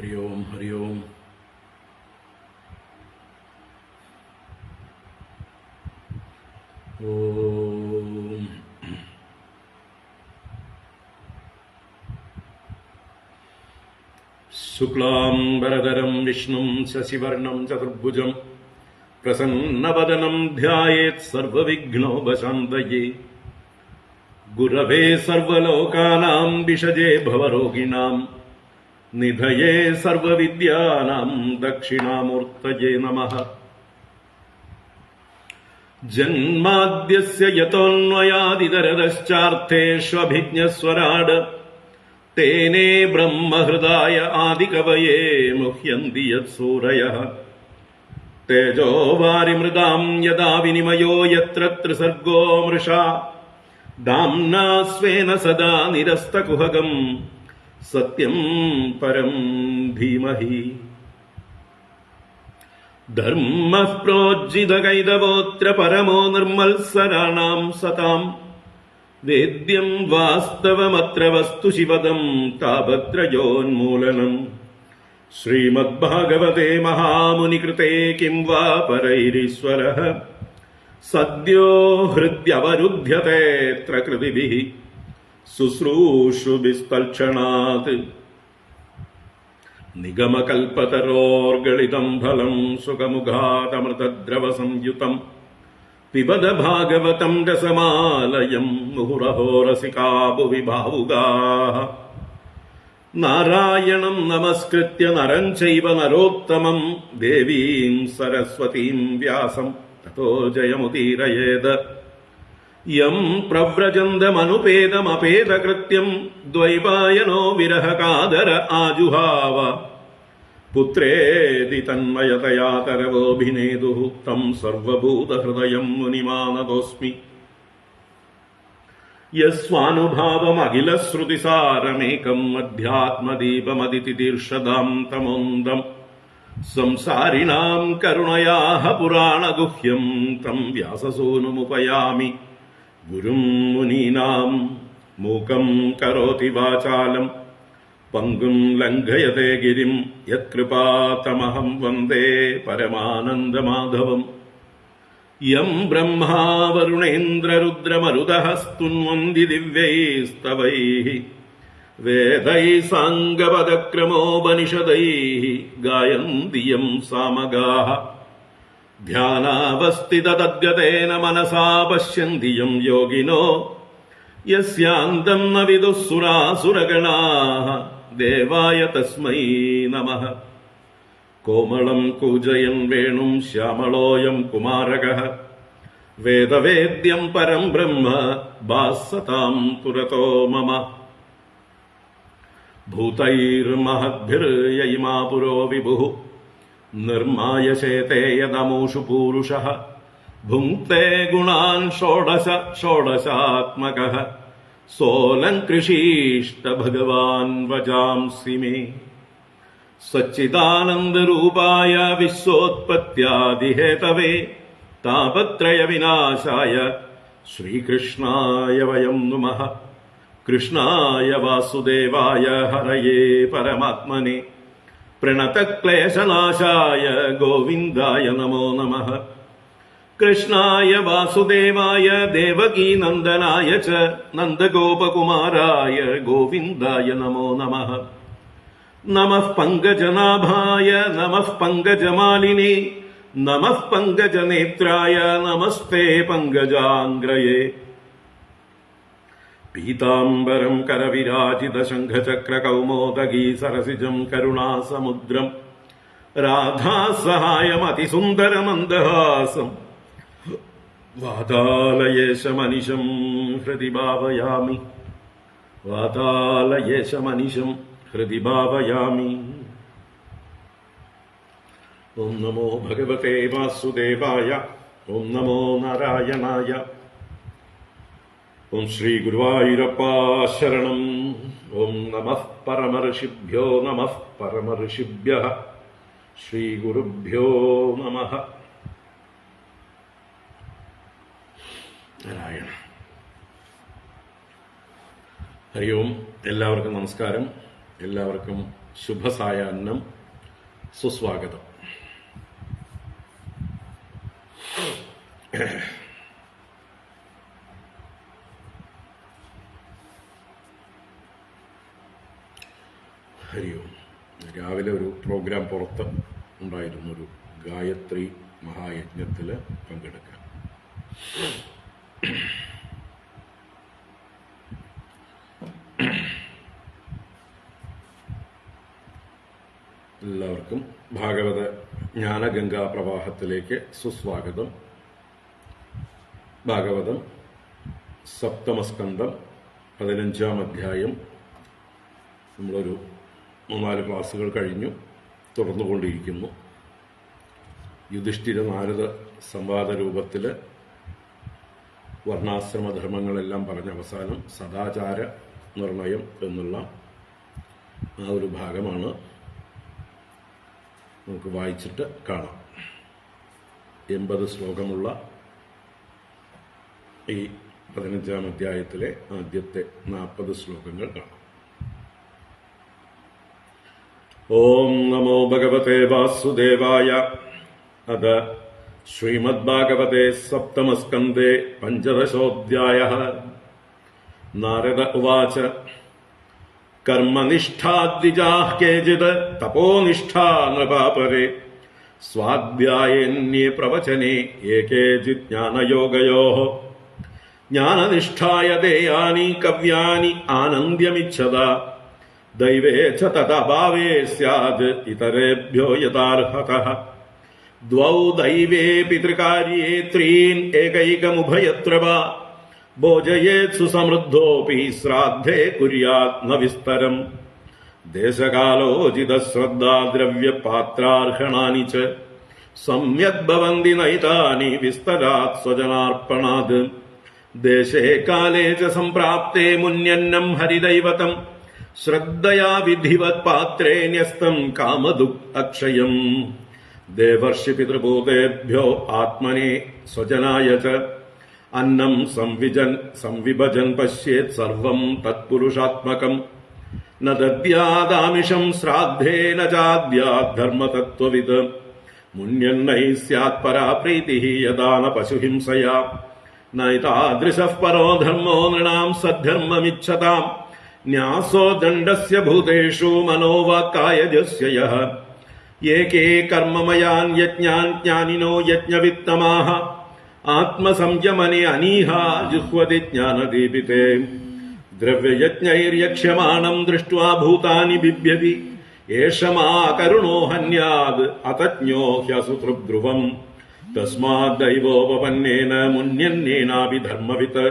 ഹരി ഓം ഹരി ഓം. ഓം ശുക്ലാംബരധരം വിഷ്ണും ശശിവർണം ചതുർഭുജം പ്രസന്നവദനം ധ്യായേത് സർവവിഘ്നോപശാന്തയേ. ഗുരവേ സർവലോകാനാം വിഷജേ ഭവരോഗിണാം നിധയേ സർവവിദ്യാനാം ദക്ഷിണാമൂർത്തയേ നമഃ. ജന്മാദ്യസ്യ യതോന്വയാദിതരതശ്ചാർത്ഥേഷ്വഭിജ്ഞസ്വരാട് തേനേ ബ്രഹ്മഹൃദായ ആദികവയേ മുഹ്യന്തി യത്സൂരയഃ. തേജോ വാരിമൃതാം യദാ വിനിമയോ യത്ര ത്രിസർഗോ മൃഷാ ദാംനാ സ്വേന സദാ നിരസ്തകുഹകം സത്യം പരം ധീമഹി. ധർമ്മഃ പ്രോജ്ജിതകൈതവോത്ര പരമോ നിർമ്മത്സരാണാം സതാം. വേദ്യം വാസ്തവമത്ര വസ്തു ശിവദം താപത്രയോന്മൂലനം. ശ്രീമദ്ഭാഗവതേ മഹാമുനികൃതേ കിം വാ പരൈരീശ്വരഃ സദ്യോ ഹൃദ്യവരുധ്യതേത്ര കൃതിഭിഃ ശുശ്രൂഷുഭിസ്തൽക്ഷണാത്. നിഗമകൽപതരോർഗളിതം ഫലം സുഖമുഖാതമൃതദ്രവസംയുതം പിബത ഭാഗവതം രസമാലയം മുഹുരഹോ രസികാ ഭുവി ഭാവുകാഃ. നാരായണം നമസ്കൃത്യ നരം ചൈവ നരോത്തമം ദേവീം സരസ്വതീം വ്യാസം തതോ ജയമുദീരയേത്. യം പ്രവ്രജന്തമനുപേതമപേതകൃത്യം ദ്വൈപായനോ വിരഹകാതര ആജുഹാവ. പുത്രേതി തന്മയതയാ തരവോഭിനേതുഃ തം സർവഭൂതഹൃദയം മുനിമാനതോസ്മി. യസ്വാനുഭാവമഖിലശ്രുതിസാരമേകം അധ്യാത്മദീപമതിതിതീർഷദാം തമോന്തം. സംസാരിണാം കരുണയാഃ പുരാണഗുഹ്യം തം വ്യാസസൂനുമുപയാമി ഗുരും മുനീനാം. മൂകം കരോതി വാചാലം പങ്കും ലംഘയതേ ഗിരിം യത്കൃപാതമഹം വന്ദേ പരമാനന്ദമാധവം. യം ബ്രഹ്മാ വരുണേന്ദ്രരുദ്രമരുതഃ സ്തുന്വന്തി ദിവ്യൈസ്തവൈഃ വേദൈഃ സാംഗപദക്രമോപനിഷദൈഃ ഗായന്തി യം സാമഗാഃ. ധ്യാനാവസ്ഥിതതദ്ഗതേന മനസാ പശ്യന്തി യം യോഗിനോ യസ്യാന്തം ന വിദുഃ സുരാസുരഗണാഃ. ദേവായ തസ്മൈ നമഃ. കോമളം കൂജയൻ വേണും ശ്യാമളോയം കുമാരകഃ. വേദവേദ്യം പരം ബ്രഹ്മ ഭാസതാം പുരതോ മമ. ഭൂതൈർമഹദ്ഭിർയയിമാ പുരോ വിഭുഃ നിർമായശേതേ യദമൂഷു പൂരുഷഃ. ഭുങ്ക്തേ ഗുണാൻ ഷോഡശ ഷോഡശാത്മകഃ. സോലങ്കൃഷീഷ്ട ഭഗവാൻ വജാംസി മേ. സച്ചിദാനന്ദരൂപായ വിശ്വോത്പത്യാദിഹേതവേ താപത്രയ വിനാശായ ശ്രീകൃഷ്ണായ വയം നുമഃ. കൃഷ്ണായ വാസുദേവായ ഹരയേ പരമാത്മനെ പ്രണതക്ലേശനാശായ ഗോവിന്ദായ നമോ നമഃ. കൃഷ്ണായ വാസുദേവായ ദേവകീനന്ദനായ ച നന്ദഗോപകുമാരായ ഗോവിന്ദായ നമോ നമഃ. നമഃ പങ്കജനാഭായ നമഃ പങ്കജമാലിനേ നമഃ പങ്കജനേത്രായ നമസ്തേ പങ്കജാംഗ്രയേ. പീതാംബരം കരവിരാജിത ശംഖചക്രകൗമോദഗീ സരസിജം കരുണാസമുദ്രം രാധാസഹായമതിസുന്ദരമന്ദഹാസം. വാതാലയേശമനിശം ഹൃദി ഭാവയാമി. വാതാലയേശമനിശം ഹൃദി ഭാവയാമി. ഓം നമോ ഭഗവതേ വാസുദേവായ. ഓം നമോ നാരായണായ. ഓം ശ്രീ ഗുരുവായൂരപ്പ ശരണം. ഓം നമഃ പരമർഷിഭ്യോ നമഃ പരമർഷിഭ്യഃ. ശ്രീ ഗുരുഭ്യോ നമഃ. നാരായണ. ഹരി ഓം. എല്ലാവർക്കും നമസ്കാരം. എല്ലാവർക്കും ശുഭസായാഹ്നം, സുസ്വാഗതം. ഹരി ഓം. രാവിലെ ഒരു പ്രോഗ്രാം പുറത്ത് ഉണ്ടായിരുന്നു, ഒരു ഗായത്രി മഹായജ്ഞത്തിൽ പങ്കെടുക്കാൻ. എല്ലാവർക്കും ഭാഗവത ജ്ഞാനഗംഗാ പ്രവാഹത്തിലേക്ക് സുസ്വാഗതം. ഭാഗവതം സപ്തമസ്കന്ധം 15-ാം അധ്യായം നമ്മളൊരു 3-4 ക്ലാസ്സുകൾ കഴിഞ്ഞു, തുടർന്നുകൊണ്ടിരിക്കുന്നു. യുധിഷ്ഠിര നാരദ സംവാദ രൂപത്തിൽ വർണ്ണാശ്രമധർമ്മങ്ങളെല്ലാം പറഞ്ഞ അവസാനം സദാചാര നിർണയം എന്നുള്ള ആ ഒരു ഭാഗമാണ് നമുക്ക് വായിച്ചിട്ട് കാണാം. 80 ശ്ലോകമുള്ള ഈ 15-ാം അധ്യായത്തിലെ ആദ്യത്തെ 40 ശ്ലോകങ്ങൾ കാണാം. ഓം നമോ ഭഗവതേ വാസുദേവായ. അത ശ്രീമദ്ഭാഗവതേ സപ്തമസ്കന്ധേ 15-ഓധ്യായഃ. നാരദ ഉവാച. കർമ്മനിഷ്ഠാദ്വിജാഃ കേചിത് തപോനിഷ്ഠാ നൃപാപരേ സ്വാധ്യായേന്യേ പ്രവചനേ ഏകേചിത് ജ്ഞാനയോഗയോഃ. ജ്ഞാനനിഷ്ഠായ ദേയാനി കവ്യാനി ആനന്ദ്യമിച്ഛത ദൈവേ ച തദഭാവേ സ്യാദ് ഇതരേഭ്യോ യഥാർഹതഃ. ദ്വൗ ദൈവേ പിതൃകാര്യേ ത്രീൻ ഏകൈകമുഭയത്ര വാ ഭോജയേത് സുസമൃദ്ധോപി ശ്രാദ്ധേ കുര്യാത് ന വിസ്തരം. ദേശകാലോചിത ശ്രദ്ധാ ദ്രവ്യപാത്രാർഹണാനി ച സമ്യക് ഭവന്തി നൈതാനി വിസ്തരാത് സ്വജനാർപ്പണാത്. ദേശേ കാലേ ച സംപ്രാപ്തേ മുന്യന്നം ഹരിദൈവതം ശ്രദ്ധയാ വിധിവത് പാത്രേ ന്യസ്തം കാമദുഃഖ അക്ഷയം. ദേവർഷി പിതൃഭൂതേഭ്യോ ആത്മനെ സ്വജനായ ച അന്നം സംവിഭജൻ പശ്യേത് സർവം തത്പുരുഷാത്മകം. ന ദദ്യാദാമിഷം ശ്രാദ്ധേ ന ചാദ്യാത് ധർമ്മതത്വവിത്. മുന്യന്നൈ സ്യാത് പരാ പ്രീതിഃ യഥാ ന പശുഹിംസയാ. നൈതാദൃശഃ പരോ ധർമ്മോ നൃണാം സദ്ധർമ്മമിച്ഛതാം. ന്യാസോ ദണ്ഡസ്യ ഭൂതേഷു മനോവാക്കായജസ്യ യഃ. ഏകേ കർമ്മമയാൻ യജ്ഞാൻ ജ്ഞാനിനോ യജ്ഞവിത്തമാഃ. ആത്മസംയമനെ അനീഹാ ജുഹ്വതി ജ്ഞാനദീപിതേ. ദ്രവ്യയജ്ഞൈര്യക്ഷ്യമാണം ദൃഷ്ട്വാ ഭൂതാനി ബിഭ്യതി. ഏഷ മാ കരുണോ ഹന്യാത് അതജ്ഞോ ഹ്യസുതൃബ്ധ്രുവം. തസ്മാദ് ദൈവോപപന്നേന മുന്യന്നേനാപി ധർമ്മവിത്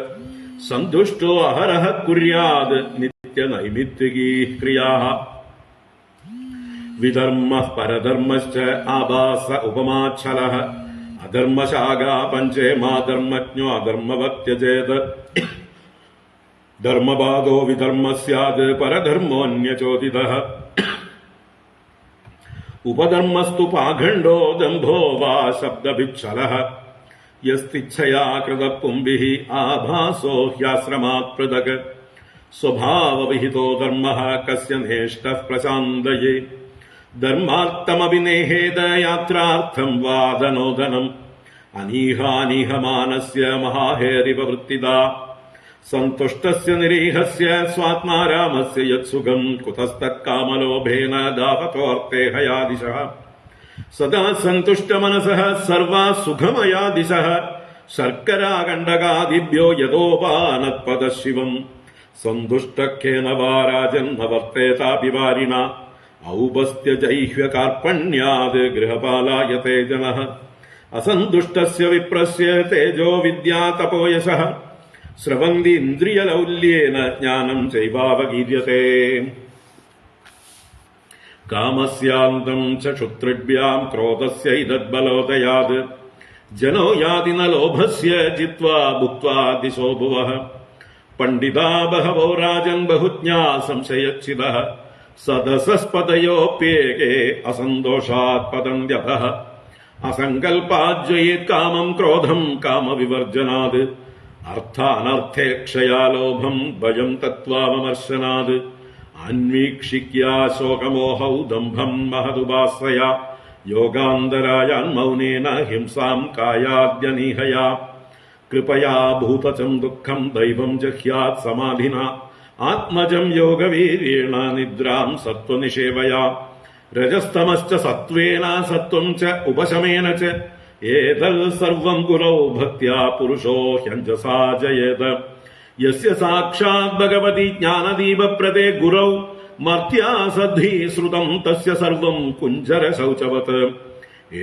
സന്തുഷ്ടോ അഹരഃ കുര്യാത് നിത്യനൈമിത്തികീഃ ക്രിയാഃ. വിധർമ്മഃ പരധർമ്മശ്ച ആഭാസ ഉപമാച്ഛലഃ. അധർമ്മശാഖാ പഞ്ചേമാ ധർമ്മജ്ഞോ അധർമ്മവത് ത്യജേത്. ധർമ്മബാധോ വിധർമ്മ സ്യാത് പരധർമ്മോന്യചോദിതഃ. ഉപധർമ്മസ്തു പാഖണ്ഡോ ദംഭോ വാ ശബ്ദഭിച്ഛലഃ. യസ്തിച്ഛയാ കൃതഃ പുംഭിഃ ആഭാസോ ഹ്യാശ്രമാത് പൃഥക്. സ്വഭാവവിഹിതോ ധർമ്മഃ കസ്യ നേഷ്ടഃ പ്രശാന്തയേ. ധർമാർത്ഥമപി നേഹേത യാത്രാർത്ഥം വാദനോദനം. അനീഹാനീഹമാനസ്യ മഹാഹേരിവ വൃത്തിദാ. സന്തുഷ്ടസ്യ നിരീഹസ്യ സ്വാത്മാരാമസ്യ യത്സുഖം. കുതസ്തത്കാമലോഭേന ദാപതോർത്തേ ഹയാദിശഃ. സദാ സന്തുഷ്ടമനസഃ സർവാ സുഖമയാ ദിശഃ. ശർക്കരാകണ്ഡകാദിഭ്യോ യഥോപാനത്പദശിവം. സന്തുഷ്ടഖേന വാ രാജൻ ന വർത്തേതാപി വാരിണ. ഔപസ്ത്യജൈഹ്യകാർപ്പണ്യാത് ഗൃഹപാലായതേ ജനഃ. അസന്തുഷ്ടസ്യ വിപ്രസ്യ തേജോ വിദ്യാ തപോയശഃ. സ്രവന്തി ഇന്ദ്രിയലൗല്യേന ജ്ഞാനം ചൈവാവഗീര്യതേ. കാമസ്യാന്തം ച ക്ഷുത്രിഭ്യാം ക്രോധസ്യൈതദ്ബലോദയാത്. ജനോ യാതി ന ലോഭസ്യ ജിത്വാ ഭുക്ത്വാ ദിശോ ഭുവഃ. പണ്ഡിതാ ബഹവോ രാജൻ ബഹുജ്ഞാ സംശയച്ഛിതഃ. സദസസ്പതയോപ്യേകേ അസന്തോഷാത് പതന്ത്യഥഃ. അസങ്കൽപാജ്വയേത് കാമം ക്രോധം കാമവിവർജനാത്. അർത്ഥാനർത്ഥേക്ഷയാ ലോഭം ഭയം തത്വാവമർശനാത്. അന്വീക്ഷിക്യ ശോകമോഹൗ ദംഭം മഹതുപാശ്രയ യോഗാന്തരായാൻ മൗനേന ഹിംസാം കായാദ്യനീഹയ കൃപയാ ഭൂതചം ദുഃഖം ദൈവം ജഹ്യാത് സമാധിന ആത്മജം യോഗവീര്യേണ നിദ്രാം സത്വനിഷേവയാ രജസ്തമശ്ച സത്വേന സത്വം ച ഉപശമേന ച ഏതൽ സർവം ഗുരോ ഭക്ത്യാ പുരുഷോ ഹ്യഞ്ജസാ ജയേത് യസ്യ സാക്ഷാത് ഭഗവതി ജ്ഞാനദീപപ്രദേ ഗുരൗ മർത്യാ സദ്ധി ശ്രുതം തസ്യ സർവം കുഞ്ചര ശൗചവത്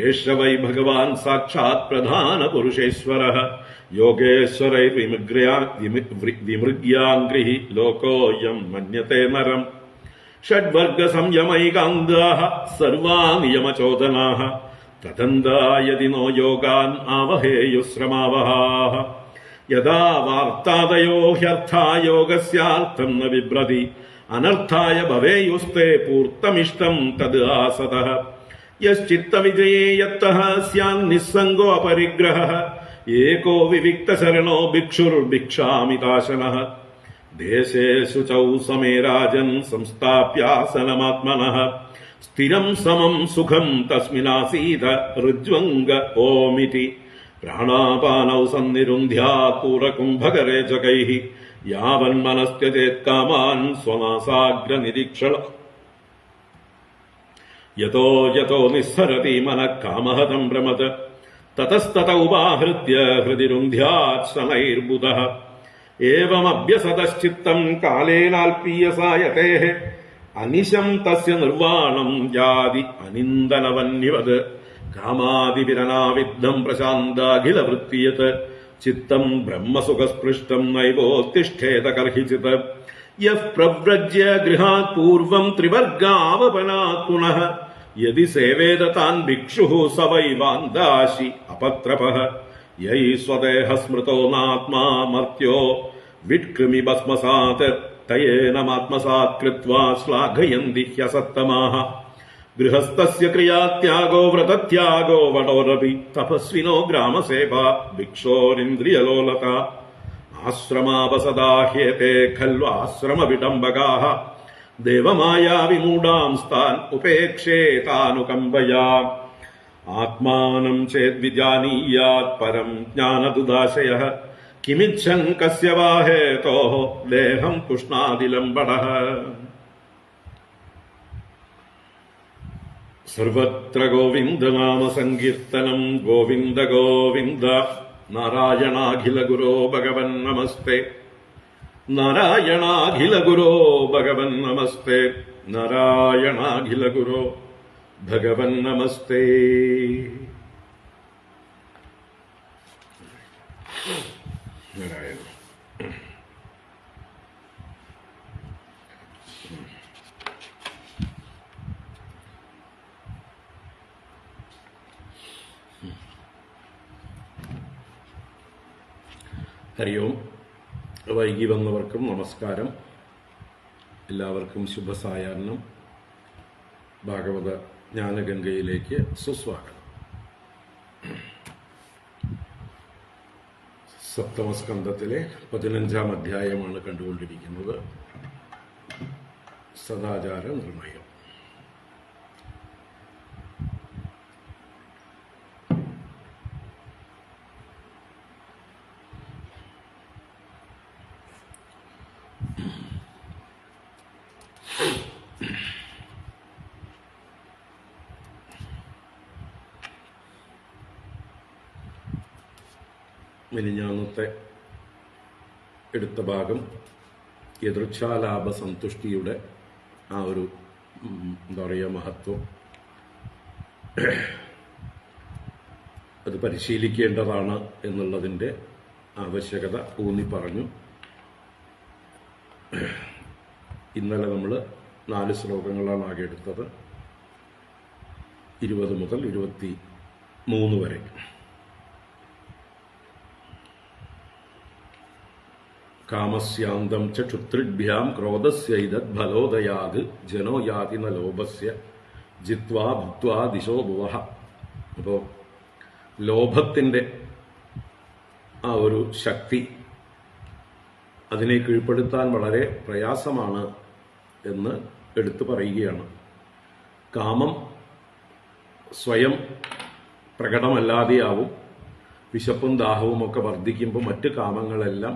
ഏഷ വൈ ഭഗവാൻ സാക്ഷാത് പ്രധാന പുരുഷേശ്വരഃ യോഗേശ്വരൈർവിമൃഗ്യാംഗ്രിഃ ലോകോയം മന്യത്തെ നരം ഷഡ്വർഗ സംയമൈകാന്താഃ സർവാ നിയമചോദനാഃ തദന്താ യദി നോ യോഗാൻ ആവഹേയുശ്രമാവഹാഃ യഥാ വാർത്താദയോ ഹ്യർത്ഥാ യോഗസ്യാർത്ഥം ന ബിഭ്രതി അനർത്ഥായ ഭവേയുസ്തേ പൂർത്തമിഷ്ടം തദ് ആസതഃ യശ്ചിത്തവിജയേ യത്തഃ സ്യാൻ നിസ്സംഗോ അപരിഗ്രഹഃ ഏകോ വിവിക്തശരണോ ഭിക്ഷുർഭിക്ഷാമിതാശനഃ ദേശേ ശുചൗ സമേ രാജൻ സംസ്ഥാപ്യാസനമാത്മനഃ സ്ഥിരം സമം സുഖം തസ്മിനാസീത ഋജ്വംഗ ഓമിതി പ്രാണാപാനൗ സന്നിരുന്ധ്യാ കൂറകുംഭകരേ ജഗൈഃ യാവന്മനസ്ത്യജേത് കാമാൻ സ്വനാസാഗ്രനിരീക്ഷണ യതോ യതോ നിസ്സരതി മനഃ കാമഹതം ഭ്രമത് തതസ്തത ഉപാഹൃത്യ ഹൃദി രുന്ധ്യാത് ശനൈർബുധഃ ഏവമഭ്യസതശ്ചിത്തം കാലേനാൽപീയസായതേഃ അനിശം തസ്യ നിർവാണം യാതി അനിന്ദനവന്യവത് കാമാദിവിരനാവിദ്ധം പ്രശാന്താഖിലവൃത്തിയത് ചിത്തം ബ്രഹ്മസുഖസ്പൃഷ്ടം നൈവോത്തിഷ്ഠേത കർഹിചിത് യഃ പ്രവ്രജ്യ ഗൃഹാത് പൂർവം ത്രിവർഗാവപനാത് പുനഃ യദി സേവേത താൻ ഭിക്ഷുഃ സ വൈ വാന്ദാശി അപത്രപഃ യൈ സ്വദേഹ സ്മൃതോ നാത്മാ മർത്യോ വിട്കൃമി ഭസ്മസാത് തയേനമാത്മസാത് കൃത്വാ ശ്ലാഘയന്തി ഹ്യസത്തമാഃ ഗൃഹസ്ഥസ്യ ക്രിയാത്യാഗോ വ്രതത്യാഗോ വടോരപി തപസ്വിനോ ഗ്രാമസേവാ ഭിക്ഷോരിന്ദ്രിയലോലത ആശ്രമാവസദാഹ്യേതേ ഖൽവാശ്രമവിഡംബകാഃ ദേവമായാവിമൂഢാംസ്താൻ ഉപേക്ഷേതാനുകമ്പയാ ആത്മാനം ചേദ്വിജാനീയാത് പരം ജ്ഞാനദുദാശയഃ കിമിച്ഛൻ കസ്യ വാ ഹേതോഃ ദേഹം പുഷ്ണാതിലംബടഃ സർവത്ര ഗോവിന്ദനാമ സങ്കീർത്തനം ഗോവിന്ദ ഗോവിന്ദ നാരായണാഖില ഗുരോ ഭഗവൻ നമസ്തേ നാരായണാഖില ഗുരോ ഭഗവൻ നമസ്തേ നാരായണാഖില ഗുരോ ഭഗവൻ നമസ്തേ. നാരായണ ഹരി ഓം. വൈകി വന്നവർക്കും നമസ്കാരം. എല്ലാവർക്കും ശുഭസായാഹ്നം. ഭാഗവത ജ്ഞാനഗംഗയിലേക്ക് സുസ്വാഗതം. സപ്തമസ്കന്ധത്തിലെ 15-ാം അധ്യായമാണ് കണ്ടുകൊണ്ടിരിക്കുന്നത്. സദാചാര നിർണയം. മിനിഞ്ഞാന്നത്തെ എടുത്ത ഭാഗം യദൃച്ഛാലാഭ സന്തുഷ്ടിയുടെ ആ ഒരു എന്താ പറയുക മഹത്വം അത് പരിശീലിക്കേണ്ടതാണ് എന്നുള്ളതിൻ്റെ ആവശ്യകത ഊന്നി പറഞ്ഞു. ഇന്നലെ നമ്മൾ 4 ശ്ലോകങ്ങളാണ് ആകെ എടുത്തത്, 20 മുതൽ 23 വരെ. കാമസ്യാന്തം ച ക്ഷുത്രിഭ്യാം ക്രോധസ്യൈതദ് ഫലോദയാത് ജനോ യാതി ന ലോഭസ്യ ജിത്വാ ഭുക്ത്വാ ദിശോ ഭുവഃ. അപ്പോൾ ലോഭത്തിൻ്റെ ആ ഒരു ശക്തി, അതിനെ കീഴ്പ്പെടുത്താൻ വളരെ പ്രയാസമാണ് എന്ന് എടുത്തു പറയുകയാണ്. കാമം സ്വയം പ്രകടമല്ലാതെയാവും. വിശപ്പും ദാഹവും ഒക്കെ വർദ്ധിക്കുമ്പോൾ മറ്റ് കാമങ്ങളെല്ലാം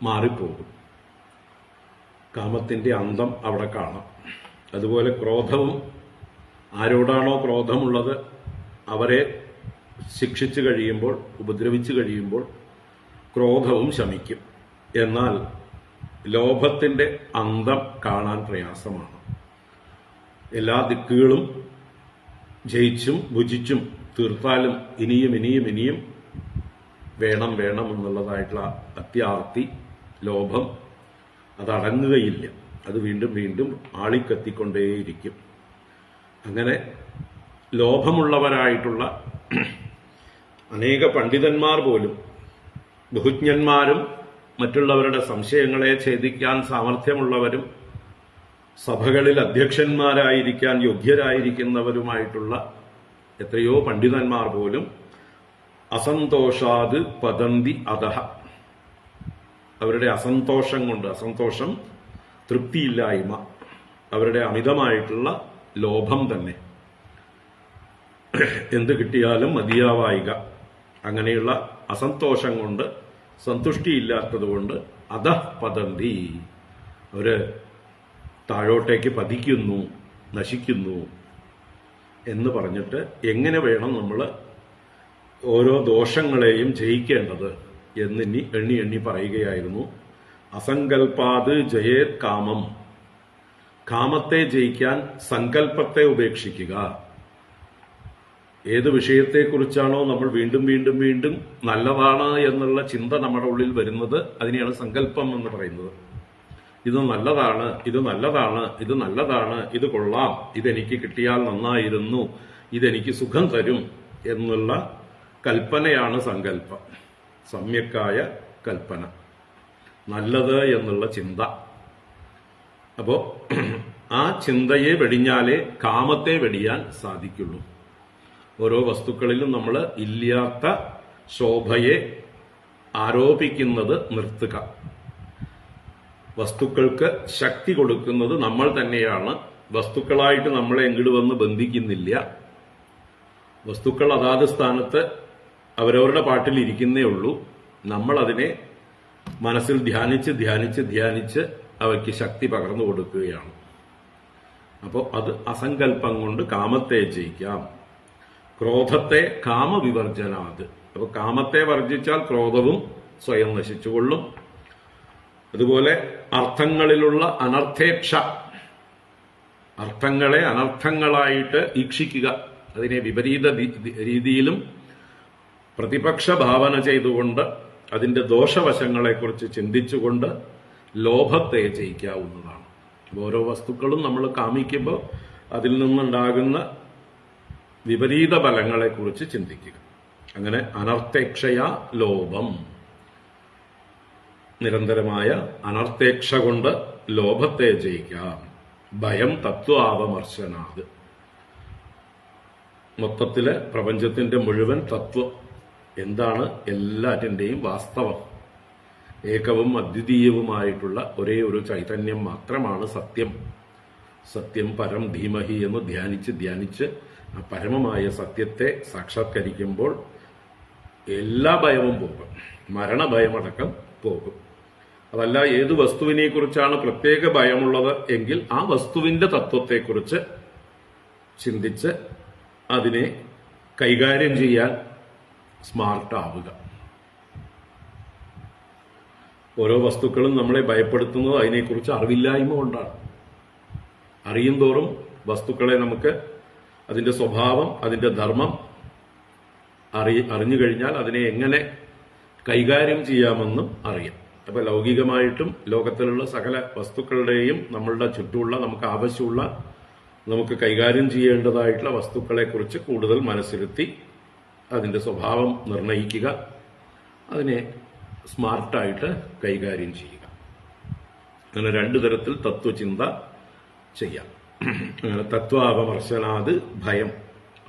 മാറിപ്പോകും. കാമത്തിന്റെ അന്തം അവിടെ കാണാം. അതുപോലെ ക്രോധവും, ആരോടാണോ ക്രോധമുള്ളത് അവരെ ശിക്ഷിച്ചു കഴിയുമ്പോൾ, ഉപദ്രവിച്ചു കഴിയുമ്പോൾ ക്രോധവും ശമിക്കും. എന്നാൽ ലോഭത്തിന്റെ അന്തം കാണാൻ പ്രയാസമാണ്. എല്ലാ ദിക്കുകളും ജയിച്ചും ഭുജിച്ചും തീർത്താലും ഇനിയും ഇനിയും ഇനിയും വേണം വേണം എന്നുള്ളതായിട്ടുള്ള അത്യാർത്തി, ലോഭം, അതടങ്ങുകയില്ല. അത് വീണ്ടും വീണ്ടും ആളിക്കത്തിക്കൊണ്ടേയിരിക്കും. അങ്ങനെ ലോഭമുള്ളവരായിട്ടുള്ള അനേക പണ്ഡിതന്മാർ പോലും, ബഹുജ്ഞന്മാരും മറ്റുള്ളവരുടെ സംശയങ്ങളെ ഛേദിക്കാൻ സാമർഥ്യമുള്ളവരും സഭകളിൽ അധ്യക്ഷന്മാരായിരിക്കാൻ യോഗ്യരായിരിക്കുന്നവരുമായിട്ടുള്ള എത്രയോ പണ്ഡിതന്മാർ പോലും അസന്തോഷാത് പതന്തി അധഃ, അവരുടെ അസന്തോഷം കൊണ്ട്, അസന്തോഷം തൃപ്തിയില്ലായ്മ, അവരുടെ അമിതമായിട്ടുള്ള ലോഭം തന്നെ, എന്ത് കിട്ടിയാലും മതിയാവായിക, അങ്ങനെയുള്ള അസന്തോഷം കൊണ്ട്, സന്തുഷ്ടിയില്ലാത്തത് കൊണ്ട് അധഃ പതന്തി, അവര് താഴോട്ടേക്ക് പതിക്കുന്നു, നശിക്കുന്നു എന്ന് പറഞ്ഞിട്ട് എങ്ങനെ വേണം നമ്മൾ ഓരോ ദോഷങ്ങളെയും ജയിക്കേണ്ടത് എന്നിനി എണ്ണി എണ്ണി പറയുകയായിരുന്നു. അസങ്കൽപ്പാത് ജയേത് കാമം, കാമത്തെ ജയിക്കാൻ സങ്കല്പത്തെ ഉപേക്ഷിക്കുക. ഏത് വിഷയത്തെക്കുറിച്ചാണോ നമ്മൾ വീണ്ടും വീണ്ടും വീണ്ടും നല്ലതാണ് എന്നുള്ള ചിന്ത നമ്മുടെ ഉള്ളിൽ വരുന്നത്, അതിനെയാണ് സങ്കല്പം എന്ന് പറയുന്നത്. ഇത് നല്ലതാണ്, ഇത് നല്ലതാണ്, ഇത് നല്ലതാണ്, ഇത് കൊള്ളാം, ഇതെനിക്ക് കിട്ടിയാൽ നന്നായിരുന്നു, ഇതെനിക്ക് സുഖം തരും എന്നുള്ള കൽപ്പനയാണ് സങ്കല്പം. സമ്യക്കായ കൽപ്പന, നല്ലത് എന്നുള്ള ചിന്ത. അപ്പോ ആ ചിന്തയെ വെടിഞ്ഞാലേ കാമത്തെ വെടിയാൻ സാധിക്കുള്ളൂ. ഓരോ വസ്തുക്കളിലും നമ്മൾ ഇല്ലാത്ത ശോഭയെ ആരോപിക്കുന്നത് നിർത്തുക. വസ്തുക്കൾക്ക് ശക്തി കൊടുക്കുന്നത് നമ്മൾ തന്നെയാണ്. വസ്തുക്കളായിട്ട് നമ്മളെ എങ്ങോട്ട് വന്ന് ബന്ധിക്കുന്നില്ല. വസ്തുക്കൾ അതാത് സ്ഥാനത്ത് അവരവരുടെ പാട്ടിൽ ഇരിക്കുന്നേ ഉള്ളൂ. നമ്മൾ അതിനെ മനസ്സിൽ ധ്യാനിച്ച് ധ്യാനിച്ച് ധ്യാനിച്ച് അവയ്ക്ക് ശക്തി പകർന്നു കൊടുക്കുകയാണ്. അപ്പോൾ അത് അസങ്കല്പം കൊണ്ട് കാമത്തെ ജയിക്കാം. ക്രോധത്തെ കാമവിവർജനാത്, അപ്പോൾ കാമത്തെ വർജിച്ചാൽ ക്രോധവും സ്വയം നശിച്ചുകൊള്ളും. അതുപോലെ അർത്ഥങ്ങളിലുള്ള അനർത്ഥേക്ഷ, അർത്ഥങ്ങളെ അനർത്ഥങ്ങളായിട്ട് ഈക്ഷിക്കുക, അതിനെ വിപരീത രീതിയിലും പ്രതിപക്ഷ ഭാവന ചെയ്തുകൊണ്ട് അതിന്റെ ദോഷവശങ്ങളെക്കുറിച്ച് ചിന്തിച്ചുകൊണ്ട് ലോഭത്തെ ജയിക്കാവുന്നതാണ്. ഓരോ വസ്തുക്കളും നമ്മൾ കാമിക്കുമ്പോൾ അതിൽ നിന്നുണ്ടാകുന്ന വിപരീത ഫലങ്ങളെക്കുറിച്ച് ചിന്തിക്കുക. അങ്ങനെ അനർത്ഥേക്ഷയ ലോഭം, നിരന്തരമായ അനർത്ഥേക്ഷ കൊണ്ട് ലോഭത്തെ ജയിക്കാം. ഭയം തത്വാവമർശനാത്, മൊത്തത്തില് പ്രപഞ്ചത്തിന്റെ മുഴുവൻ തത്വം എന്താണ്, എല്ലാറ്റിന്റെയും വാസ്തവം, ഏകവും അദ്വിതീയവുമായിട്ടുള്ള ഒരേ ഒരു ചൈതന്യം മാത്രമാണ് സത്യം. സത്യം പരം ധീമഹി എന്ന് ധ്യാനിച്ച് ധ്യാനിച്ച് ആ പരമമായ സത്യത്തെ സാക്ഷാത്കരിക്കുമ്പോൾ എല്ലാ ഭയവും പോകും, മരണഭയമടക്കം പോകും. അതല്ല, ഏത് വസ്തുവിനെ കുറിച്ചാണ് പ്രത്യേക ഭയമുള്ളത് എങ്കിൽ ആ വസ്തുവിന്റെ തത്വത്തെക്കുറിച്ച് ചിന്തിച്ച് അതിനെ കൈകാര്യം ചെയ്യാൻ സ്മാർട്ടാവുക. ഓരോ വസ്തുക്കളും നമ്മളെ ഭയപ്പെടുത്തുന്നത് അതിനെക്കുറിച്ച് അറിവില്ലായ്മ കൊണ്ടാണ്. അറിയും തോറും വസ്തുക്കളെ നമുക്ക് അതിന്റെ സ്വഭാവം, അതിന്റെ ധർമ്മം അറിഞ്ഞു കഴിഞ്ഞാൽ അതിനെ എങ്ങനെ കൈകാര്യം ചെയ്യാമെന്നും അറിയാം. അപ്പൊ ലൗകികമായിട്ടും ലോകത്തിലുള്ള സകല വസ്തുക്കളുടെയും നമ്മളുടെ ചുറ്റുമുള്ള നമുക്ക് ആവശ്യമുള്ള, നമുക്ക് കൈകാര്യം ചെയ്യേണ്ടതായിട്ടുള്ള വസ്തുക്കളെക്കുറിച്ച് കൂടുതൽ മനസ്സിരുത്തി അതിന്റെ സ്വഭാവം നിർണയിക്കുക, അതിനെ സ്മാർട്ടായിട്ട് കൈകാര്യം ചെയ്യുക. അങ്ങനെ രണ്ടു തരത്തിൽ തത്വചിന്ത ചെയ്യാം. അങ്ങനെ തത്വാപമർശനാത് ഭയം,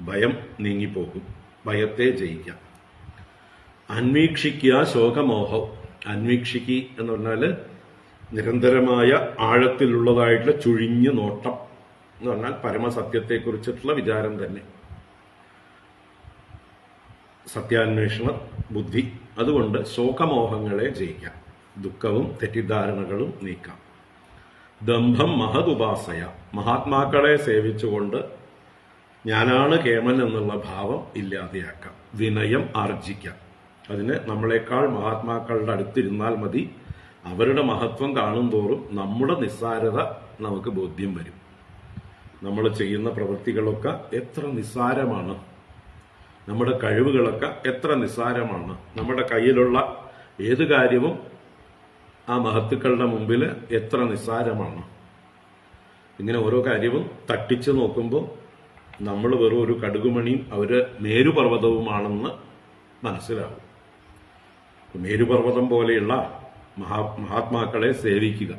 ഭയം നീങ്ങിപ്പോകും, ഭയത്തെ ജയിക്കാം. അന്വീക്ഷിക്കുക ശോകമോഹം, അന്വീക്ഷിക്കുക എന്ന് പറഞ്ഞാൽ നിരന്തരമായ ആഴത്തിലുള്ളതായിട്ടുള്ള ചുഴിഞ്ഞു നോട്ടം എന്ന് പറഞ്ഞാൽ പരമസത്യത്തെക്കുറിച്ചിട്ടുള്ള വിചാരം തന്നെ. സത്യാന്വേഷണ ബുദ്ധി. അതുകൊണ്ട് ശോകമോഹങ്ങളെ ജയിക്കാം, ദുഃഖവും തെറ്റിദ്ധാരണകളും നീക്കാം. ദംഭം മഹതുപാസയ, മഹാത്മാക്കളെ സേവിച്ചുകൊണ്ട് ഞാനാണ് കേമൻ എന്നുള്ള ഭാവം ഇല്ലാതെയാക്കാം. വിനയം ആർജിക്കാം. അതിന് നമ്മളെക്കാൾ മഹാത്മാക്കളുടെ അടുത്തിരുന്നാൽ മതി. അവരുടെ മഹത്വം കാണും തോറും നമ്മുടെ നിസ്സാരത നമുക്ക് ബോധ്യം വരും. നമ്മൾ ചെയ്യുന്ന പ്രവൃത്തികളൊക്കെ എത്ര നിസ്സാരമാണ്, നമ്മുടെ കഴിവുകളൊക്കെ എത്ര നിസ്സാരമാണ്. നമ്മുടെ കയ്യിലുള്ള ഏത് കാര്യവും ആ മഹത്തുക്കളുടെ മുമ്പിൽ എത്ര നിസ്സാരമാണ്. ഇങ്ങനെ ഓരോ കാര്യവും തട്ടിച്ചു നോക്കുമ്പോൾ നമ്മൾ വെറും ഒരു കടുകുമണിയും അവര് മേരുപർവ്വതവുമാണെന്ന് മനസ്സിലാവും. മേരുപർവ്വതം പോലെയുള്ള മഹാത്മാക്കളെ സേവിക്കുക,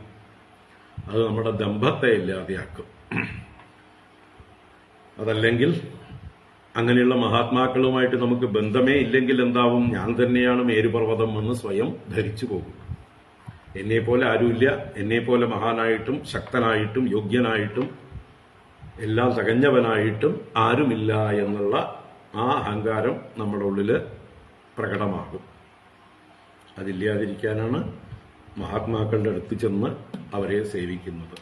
അത് നമ്മുടെ ദമ്പത്തെ ഇല്ലാതെയാക്കും. അതല്ലെങ്കിൽ അങ്ങനെയുള്ള മഹാത്മാക്കളുമായിട്ട് നമുക്ക് ബന്ധമേ ഇല്ലെങ്കിൽ എന്താവും? ഞാൻ തന്നെയാണ് മേരുപർവ്വതം എന്ന് സ്വയം ധരിച്ചു പോകും. എന്നെപ്പോലെ ആരുമില്ല, എന്നെപ്പോലെ മഹാനായിട്ടും ശക്തനായിട്ടും യോഗ്യനായിട്ടും എല്ലാം തികഞ്ഞവനായിട്ടും ആരുമില്ല എന്നുള്ള ആ അഹങ്കാരം നമ്മുടെ ഉള്ളിൽ പ്രകടമാകും. അതില്ലാതിരിക്കാനാണ് മഹാത്മാക്കളുടെ അടുത്ത് ചെന്ന് അവരെ സേവിക്കുന്നത്.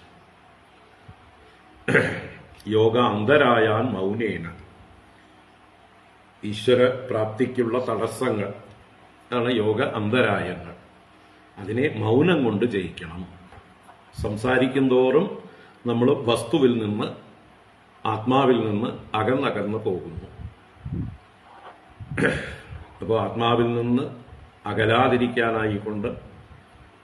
യോഗ അന്തരായാൻ മൗനേന, ഈശ്വര പ്രാപ്തിക്കുള്ള തടസ്സങ്ങൾ ആണ് യോഗ അന്തരായങ്ങൾ. അതിനെ മൗനം കൊണ്ട് ജയിക്കണം. സംസാരിക്കും തോറും നമ്മൾ വസ്തുവിൽ നിന്ന്, ആത്മാവിൽ നിന്ന് അകന്നകന്ന് പോകുന്നു. അപ്പോൾ ആത്മാവിൽ നിന്ന് അകലാതിരിക്കാനായിക്കൊണ്ട്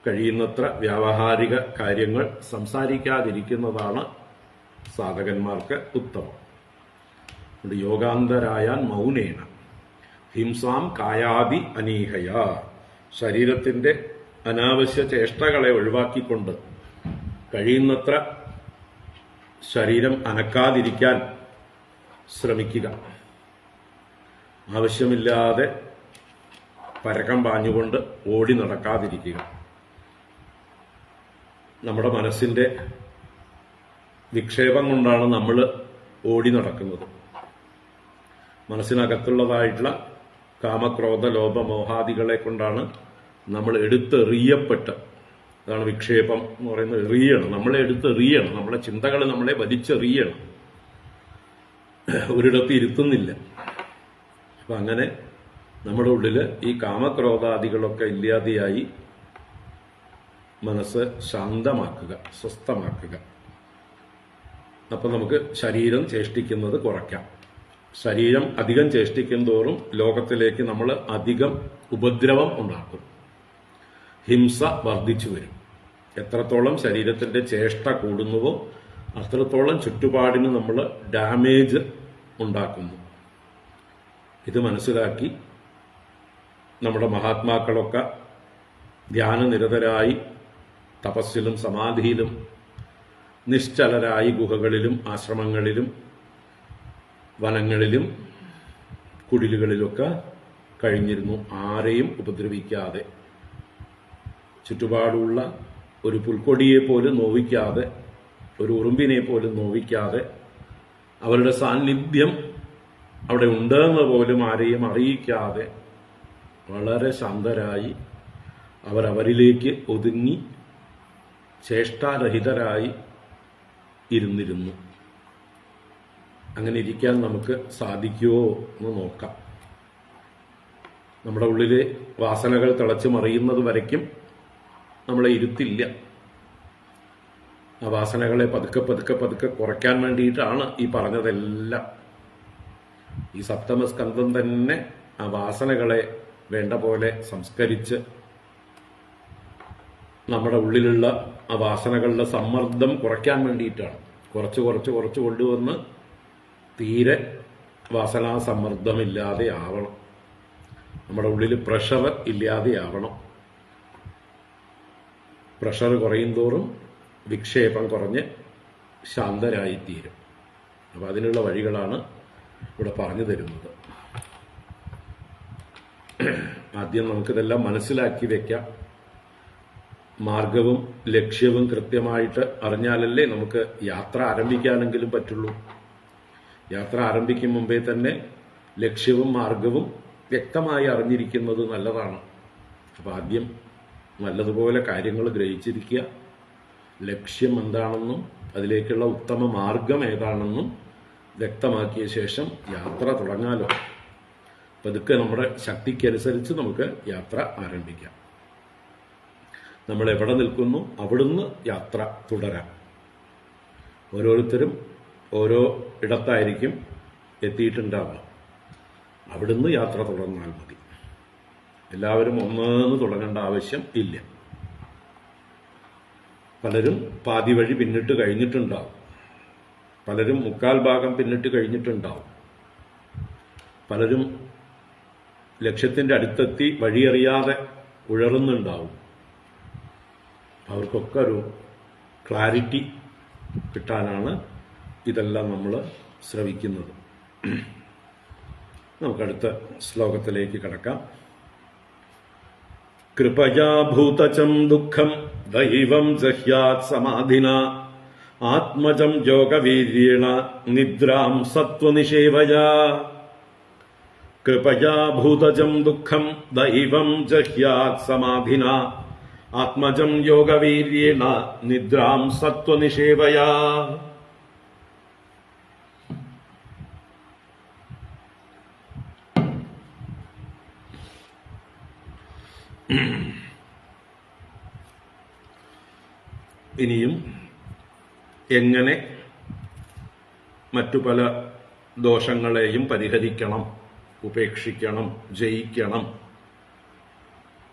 കഴിയുന്നത്ര വ്യാവഹാരിക കാര്യങ്ങൾ സംസാരിക്കാതിരിക്കുന്നതാണ് സാധകന്മാർക്ക് ഉത്തമം. യോഗാന്തരായാൻ മൗനേന ഹിംസാം കായാദി അനീഹയ, ശരീരത്തിന്റെ അനാവശ്യ ചേഷ്ടകളെ ഒഴിവാക്കിക്കൊണ്ട് കഴിയുന്നത്ര ശരീരം അനക്കാതിരിക്കാൻ ശ്രമിക്കുക. ആവശ്യമില്ലാതെ പരക്കം പാഞ്ഞുകൊണ്ട് ഓടി നടക്കാതിരിക്കുക. നമ്മുടെ മനസ്സിന്റെ വിക്ഷേപം കൊണ്ടാണ് നമ്മൾ ഓടി നടക്കുന്നത്. മനസ്സിനകത്തുള്ളതായിട്ടുള്ള കാമക്രോധ ലോഭ മോഹാദികളെ കൊണ്ടാണ് നമ്മൾ എടുത്തെറിയപ്പെട്ട്, അതാണ് വിക്ഷേപം എന്ന് പറയുന്നത്. എറിയണം, നമ്മളെ എടുത്തെറിയണം, നമ്മുടെ ചിന്തകൾ നമ്മളെ വലിച്ചെറിയണം, ഒരിടത്ത് ഇരുത്തുന്നില്ല. അപ്പൊ അങ്ങനെ നമ്മുടെ ഉള്ളിൽ ഈ കാമക്രോധാദികളൊക്കെ ഇല്ലാതെയായി മനസ്സ് ശാന്തമാക്കുക, സ്വസ്ഥമാക്കുക. അപ്പൊ നമുക്ക് ശരീരം ചേഷ്ടിക്കുന്നത് കുറയ്ക്കാം. ശരീരം അധികം ചേഷ്ടിക്കും തോറും ലോകത്തിലേക്ക് നമ്മൾ അധികം ഉപദ്രവം ഉണ്ടാക്കും. ഹിംസ വർദ്ധിച്ചു വരും. എത്രത്തോളം ശരീരത്തിന്റെ ചേഷ്ട കൂടുന്നുവോ അത്രത്തോളം ചുറ്റുപാടിന് നമ്മൾ ഡാമേജ് ഉണ്ടാക്കുന്നു. ഇത് മനസ്സിലാക്കി നമ്മുടെ മഹാത്മാക്കളൊക്കെ ധ്യാനനിരതരായി തപസ്സിലും സമാധിയിലും നിശ്ചലരായി ഗുഹകളിലും ആശ്രമങ്ങളിലും വനങ്ങളിലും കുടിലുകളിലൊക്കെ കഴിഞ്ഞിരുന്നു. ആരെയും ഉപദ്രവിക്കാതെ, ചുറ്റുപാടുള്ള ഒരു പുൽക്കൊടിയെ പോലും നോവിക്കാതെ, ഒരു ഉറുമ്പിനെ പോലും നോവിക്കാതെ, അവരുടെ സാന്നിധ്യം അവിടെ ഉണ്ടെന്ന് പോലും ആരെയും അറിയിക്കാതെ വളരെ ശാന്തരായി അവരവരിലേക്ക് ഒതുങ്ങി ചേഷ്ടാരഹിതരായി ഇരുന്നിരുന്നു. അങ്ങനെ ഇരിക്കാൻ നമുക്ക് സാധിക്കുമോ എന്ന് നോക്കാം. നമ്മുടെ ഉള്ളിലെ വാസനകൾ തിളച്ചു മറിയുന്നത് വരയ്ക്കും നമ്മളെ ഇരുത്തില്ല. ആ വാസനകളെ പതുക്കെ പതുക്കെ പതുക്കെ കുറയ്ക്കാൻ വേണ്ടിയിട്ടാണ് ഈ പറഞ്ഞതെല്ലാം. ഈ സപ്തമസ്കന്ധം തന്നെ ആ വാസനകളെ വേണ്ട പോലെ സംസ്കരിച്ച് നമ്മുടെ ഉള്ളിലുള്ള ആ വാസനകളുടെ സമ്മർദ്ദം കുറയ്ക്കാൻ വേണ്ടിയിട്ടാണ്. കുറച്ച് കുറച്ച് കുറച്ച് കൊണ്ടുവന്ന് തീരെ വാസനാ സമ്മർദ്ദമില്ലാതെ ആവണം. നമ്മുടെ ഉള്ളിൽ പ്രഷർ ഇല്ലാതെ ആവണം. പ്രഷർ കുറയും തോറും വിക്ഷേപം കുറഞ്ഞ് ശാന്തരായിത്തീരും. അപ്പം അതിനുള്ള വഴികളാണ് ഇവിടെ പറഞ്ഞു തരുന്നത്. ആദ്യം നമുക്കിതെല്ലാം മനസ്സിലാക്കി വെക്കാം. മാർഗവും ലക്ഷ്യവും കൃത്യമായിട്ട് അറിഞ്ഞാലല്ലേ നമുക്ക് യാത്ര ആരംഭിക്കാനെങ്കിലും പറ്റുള്ളൂ. യാത്ര ആരംഭിക്കും മുമ്പേ തന്നെ ലക്ഷ്യവും മാർഗവും വ്യക്തമായി അറിഞ്ഞിരിക്കുന്നത് നല്ലതാണ്. അപ്പം ആദ്യം നല്ലതുപോലെ കാര്യങ്ങൾ ഗ്രഹിച്ചിരിക്കുക, ലക്ഷ്യം എന്താണെന്നും അതിലേക്കുള്ള ഉത്തമ മാർഗം ഏതാണെന്നും വ്യക്തമാക്കിയ ശേഷം യാത്ര തുടങ്ങാലോ. പതുക്കെ നമ്മുടെ ശക്തിക്കനുസരിച്ച് നമുക്ക് യാത്ര ആരംഭിക്കാം. നമ്മൾ എവിടെ നിൽക്കുന്നു അവിടുന്ന് യാത്ര തുടരാം. ഓരോരുത്തരും ഓരോ ഇടത്തായിരിക്കും എത്തിയിട്ടുണ്ടാവുക. അവിടുന്ന് യാത്ര തുടർന്നാൽ മതി. എല്ലാവരും ഒന്നേന്ന് തുടങ്ങേണ്ട ആവശ്യം ഇല്ല. പലരും പാതി വഴി പിന്നിട്ട് കഴിഞ്ഞിട്ടുണ്ടാവും, പലരും മുക്കാൽ ഭാഗം പിന്നിട്ട് കഴിഞ്ഞിട്ടുണ്ടാവും, പലരും ലക്ഷ്യത്തിന്റെ അടുത്തെത്തി വഴിയറിയാതെ ഉഴറുന്നുണ്ടാവും. അവർക്കൊക്കെ ഒരു ക്ലാരിറ്റി കിട്ടാനാണ് ഇതെല്ലാം നമ്മൾ ശ്രവിക്കുന്നത്. നമുക്കടുത്ത ശ്ലോകത്തിലേക്ക് കടക്കാം. കൃപയാ ഭൂതചം ദുഃഖം ദൈവം ജഹ്യാത് സമാധിന ആത്മജം യോഗവീര്യേണ നിദ്രാം സത്വനിഷേവയാ. കൃപയാ ഭൂതജം ദുഃഖം ദൈവം ജഹ്യാത് സമാധിന ആത്മജം യോഗവീര്യേണ നിദ്രാം സത്വനിഷേവയാ. ഇനിയും എങ്ങനെ മറ്റു പല ദോഷങ്ങളെയും പരിഹരിക്കണം, ഉപേക്ഷിക്കണം, ജയിക്കണം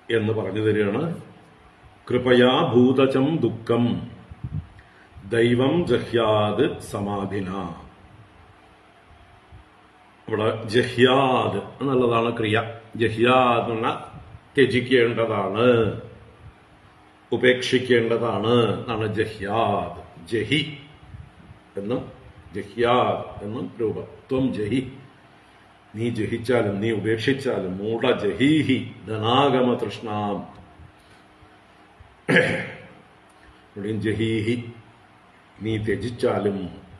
എന്ന് പറഞ്ഞു തരികയാണ്. കൃപയാ ഭൂതചം ദുഃഖം ദൈവം ജഹ്യാത് സമാധിന. ഇവിടെ ജഹ്യാത് എന്നുള്ളതാണ് ക്രിയ. ജഹ്യാത് എന്ന ത്യജിക്കേണ്ടതാണ്, ഉപേക്ഷിക്കേണ്ടതാണ് എന്നാണ് ജഹ്യാത്. ജഹി എന്നും ജഹ്യാത് എന്നും രൂപം. ത്വം ജഹി, നീ ജഹിച്ചാലും നീ ഉപേക്ഷിച്ചാലും. മൂഢ ജഹീഹി ധനാഗമ തൃഷ്ണാം. ഇവിടെയും ജഹീഹി, നീ ത്യജിച്ചാലും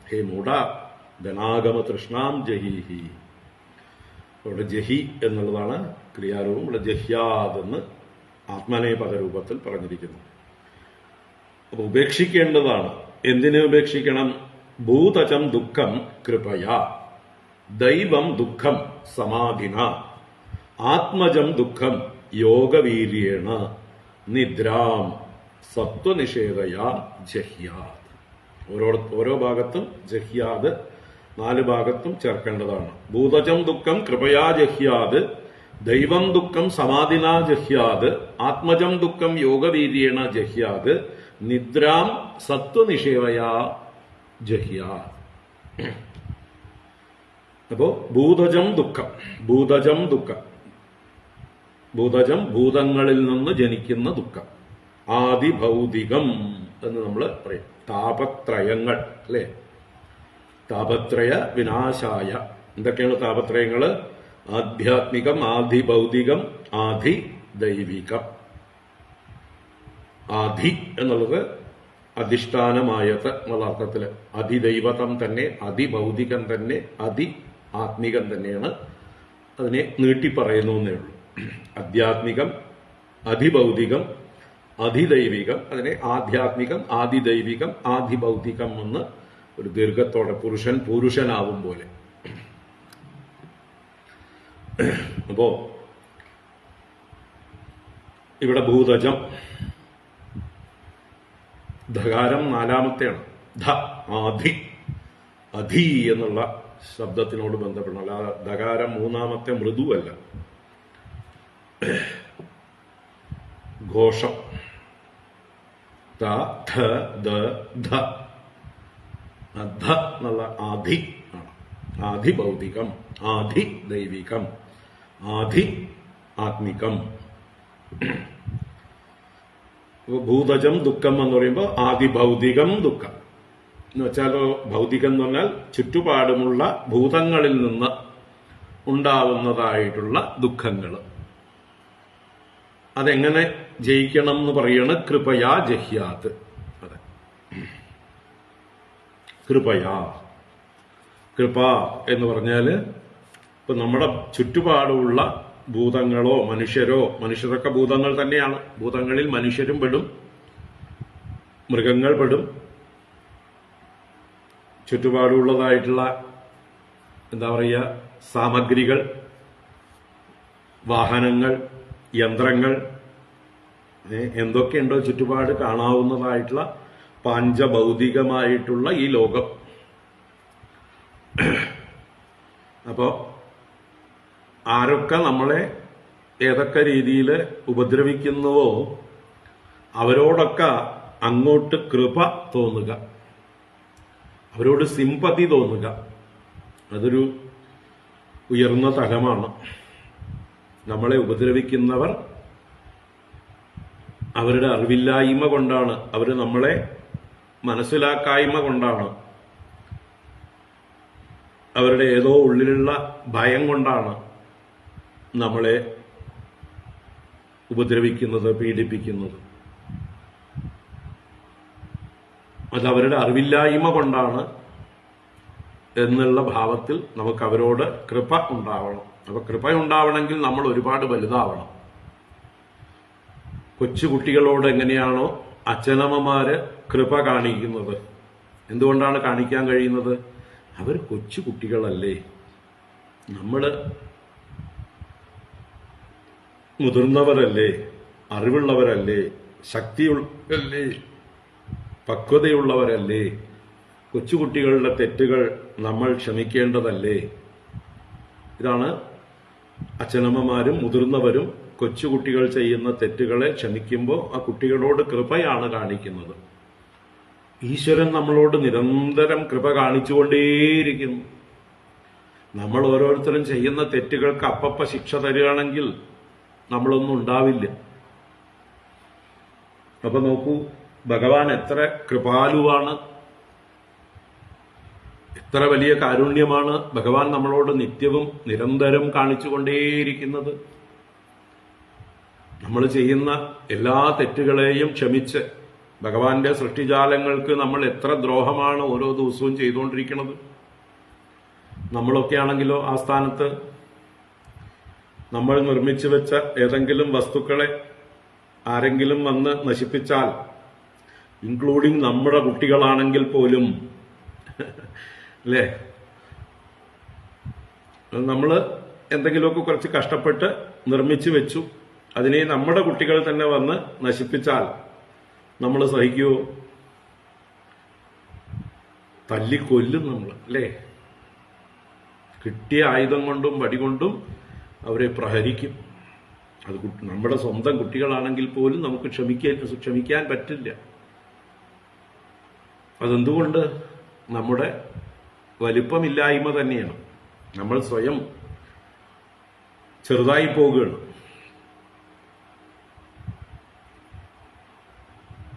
ഹേ മൂഢ ധനാഗമ തൃഷ്ണാം ജഹീഹി. ഇവിടെ ജഹി എന്നുള്ളതാണ് ക്രിയാരൂപം. ഇവിടെ ജഹ്യാത് എന്ന് ആത്മനേപദ രൂപത്തിൽ പറഞ്ഞിരിക്കുന്നു. അപ്പൊ ഉപേക്ഷിക്കേണ്ടതാണ്. എന്തിനെ ഉപേക്ഷിക്കണം? ഭൂതചം ദുഃഖം കൃപയാ, ദൈവം ദുഃഖം സമാധിന, ആത്മജം ദുഃഖം യോഗവീര്യേണ, നിദ്രാം സത്വനിഷേധയാ ജഹ്യാത്. ഓരോ ഭാഗത്തും ജഹ്യാത് 4 ഭാഗത്തും ചേർക്കേണ്ടതാണ്. ഭൂതജം ദുഃഖം കൃപയാ ജഹ്യാത്, ദൈവം ദുഃഖം സമാധിനാ ജഹ്യാത്, ആത്മജം ദുഃഖം യോഗവീര്യേണ ജഹ്യാത്, നിദ്രാം സത്വനിഷേവയാ ജഹ്യാത്. അപ്പോ ഭൂതജം ദുഃഖം, ഭൂതജം ദുഃഖം, ഭൂതജം ഭൂതങ്ങളിൽ നിന്ന് ജനിക്കുന്ന ദുഃഖം. ആദിഭൗതികം എന്ന് നമ്മൾ പറയും. താപത്രയങ്ങൾ അല്ലെ? താപത്രയ വിനാശായ. എന്തൊക്കെയാണ് താപത്രയങ്ങള്? ആധ്യാത്മികം, ആദിഭൗതികം, ആദി ദൈവികം. ആദി എന്നുള്ളത് അധിഷ്ഠാനമായത് എന്നുള്ള അർത്ഥത്തില്. അതിദൈവതം തന്നെ, അതിഭൗതികം തന്നെ, അതി ആത്മികം തന്നെയാണ്. അതിനെ നീട്ടിപ്പറയുന്നു എന്നേ ഉള്ളൂ. അധ്യാത്മികം, അതിഭൗതികം, അതിദൈവികം. അതിനെ ആധ്യാത്മികം, ആദിദൈവികം, ആദിഭൗതികം എന്ന് ഒരു ദീർഘത്തോടെ പുരുഷനാവും പോലെ. അപ്പോ ഇവിടെ ഭൂതജം, ധകാരം 4-മത്തെയാണ്. ധ ആധി, അധി എന്നുള്ള ശബ്ദത്തിനോട് ബന്ധപ്പെടണം. അല്ലാതെ ധകാരം 3-മത്തെ മൃദുവല്ല. ഘോഷം. ത ധ ദ ധ. ധ എന്നുള്ള ആധി ആണ്. ആധി ഭൗതികം, ആധി ദൈവികം, ആധി ആത്മികം. ഭൂതജം ദുഃഖം എന്ന് പറയുമ്പോൾ ആദിഭൗതികം ദുഃഖം എന്ന് വെച്ചാൽ, ഭൗതികം എന്ന് പറഞ്ഞാൽ ചുറ്റുപാടുമുള്ള ഭൂതങ്ങളിൽ നിന്ന് ഉണ്ടാവുന്നതായിട്ടുള്ള ദുഃഖങ്ങൾ. അതെങ്ങനെ ജയിക്കണം എന്ന് പറയണ കൃപയാ ജഹ്യാത്. അതെ, കൃപയാ. കൃപ എന്ന് പറഞ്ഞാല് ഇപ്പൊ നമ്മുടെ ചുറ്റുപാടുള്ള ഭൂതങ്ങളോ മനുഷ്യരൊക്കെ ഭൂതങ്ങൾ തന്നെയാണ്. ഭൂതങ്ങളിൽ മനുഷ്യരും പെടും, മൃഗങ്ങൾ പെടും, ചുറ്റുപാടുള്ളതായിട്ടുള്ള എന്താ പറയുക സാമഗ്രികൾ, വാഹനങ്ങൾ, യന്ത്രങ്ങൾ, എന്തൊക്കെയുണ്ടോ ചുറ്റുപാട് കാണാവുന്നതായിട്ടുള്ള പാഞ്ചഭൗതികമായിട്ടുള്ള ഈ ലോകം. അപ്പോ ആരൊക്കെ നമ്മളെ ഏതൊക്കെ രീതിയിൽ ഉപദ്രവിക്കുന്നുവോ അവരോടൊക്കെ അങ്ങോട്ട് കൃപ തോന്നുക, അവരോട് സിമ്പതി തോന്നുക. അതൊരു ഉയർന്ന തലമാണ്. നമ്മളെ ഉപദ്രവിക്കുന്നവർ അവരുടെ അറിവില്ലായ്മ കൊണ്ടാണ്, അവർ നമ്മളെ മനസ്സിലാക്കായ്മ കൊണ്ടാണ്, അവരുടെ ഏതോ ഉള്ളിലുള്ള ഭയം കൊണ്ടാണ് നമ്മളെ ഉപദ്രവിക്കുന്നത്, പീഡിപ്പിക്കുന്നത്. അത് അവരുടെ അറിവില്ലായ്മ കൊണ്ടാണ് എന്നുള്ള ഭാവത്തിൽ നമുക്ക് അവരോട് കൃപ ഉണ്ടാവണം. അപ്പൊ കൃപ ഉണ്ടാവണമെങ്കിൽ നമ്മൾ ഒരുപാട് വലുതാവണം. കൊച്ചുകുട്ടികളോട് എങ്ങനെയാണോ അച്ഛനമ്മമാര് കൃപ കാണിക്കുന്നത്, എന്തുകൊണ്ടാണ് കാണിക്കാൻ കഴിയുന്നത്? അവർ കൊച്ചുകുട്ടികളല്ലേ, നമ്മള് മുതിർന്നവരല്ലേ, അറിവുള്ളവരല്ലേ, ശക്തിയുള്ളവരല്ലേ, പക്വതയുള്ളവരല്ലേ. കൊച്ചുകുട്ടികളുടെ തെറ്റുകൾ നമ്മൾ ക്ഷമിക്കേണ്ടതല്ലേ? ഇതാണ് അച്ഛനമ്മമാരും മുതിർന്നവരും കൊച്ചുകുട്ടികൾ ചെയ്യുന്ന തെറ്റുകളെ ക്ഷമിക്കുമ്പോൾ ആ കുട്ടികളോട് കൃപയാണ് കാണിക്കുന്നത്. ഈശ്വരൻ നമ്മളോട് നിരന്തരം കൃപ കാണിച്ചുകൊണ്ടേയിരിക്കുന്നു. നമ്മൾ ഓരോരുത്തരും ചെയ്യുന്ന തെറ്റുകൾക്ക് അപ്പപ്പ ശിക്ഷ തരികയാണെങ്കിൽ നമ്മളൊന്നും ഉണ്ടാവില്ല. അപ്പൊ നോക്കൂ, ഭഗവാൻ എത്ര കൃപാലുവാണ്, എത്ര വലിയ കാരുണ്യമാണ് ഭഗവാൻ നമ്മളോട് നിത്യവും നിരന്തരം കാണിച്ചുകൊണ്ടേയിരിക്കുന്നത്. നമ്മൾ ചെയ്യുന്ന എല്ലാ തെറ്റുകളെയും ക്ഷമിച്ച് ഭഗവാന്റെ സൃഷ്ടിജാലങ്ങൾക്ക് നമ്മൾ എത്ര ദ്രോഹമാണ് ഓരോ ദിവസവും ചെയ്തുകൊണ്ടിരിക്കുന്നത്. നമ്മളൊക്കെ ആണെങ്കിലോ ആ സ്ഥാനത്ത് നമ്മൾ നിർമ്മിച്ചു വെച്ച ഏതെങ്കിലും വസ്തുക്കളെ ആരെങ്കിലും വന്ന് നശിപ്പിച്ചാൽ, ഇൻക്ലൂഡിങ് നമ്മുടെ കുട്ടികളാണെങ്കിൽ പോലും, അല്ലേ, നമ്മൾ എന്തെങ്കിലുമൊക്കെ കുറച്ച് കഷ്ടപ്പെട്ട് നിർമ്മിച്ചു വെച്ചു, അതിനെ നമ്മുടെ കുട്ടികൾ തന്നെ വന്ന് നശിപ്പിച്ചാൽ നമ്മൾ സഹിക്കുമോ? തല്ലിക്കൊല്ലും നമ്മൾ, അല്ലേ? കിട്ടിയ ആയുധം കൊണ്ടും വടികൊണ്ടും അവരെ പ്രഹരിക്കും. അത് നമ്മുടെ സ്വന്തം കുട്ടികളാണെങ്കിൽ പോലും നമുക്ക് ക്ഷമിക്കാൻ പറ്റില്ല. അതെന്തുകൊണ്ട്? നമ്മുടെ വലിപ്പമില്ലായ്മ തന്നെയാണ്. നമ്മൾ സ്വയം ചെറുതായി പോകുകയാണ്.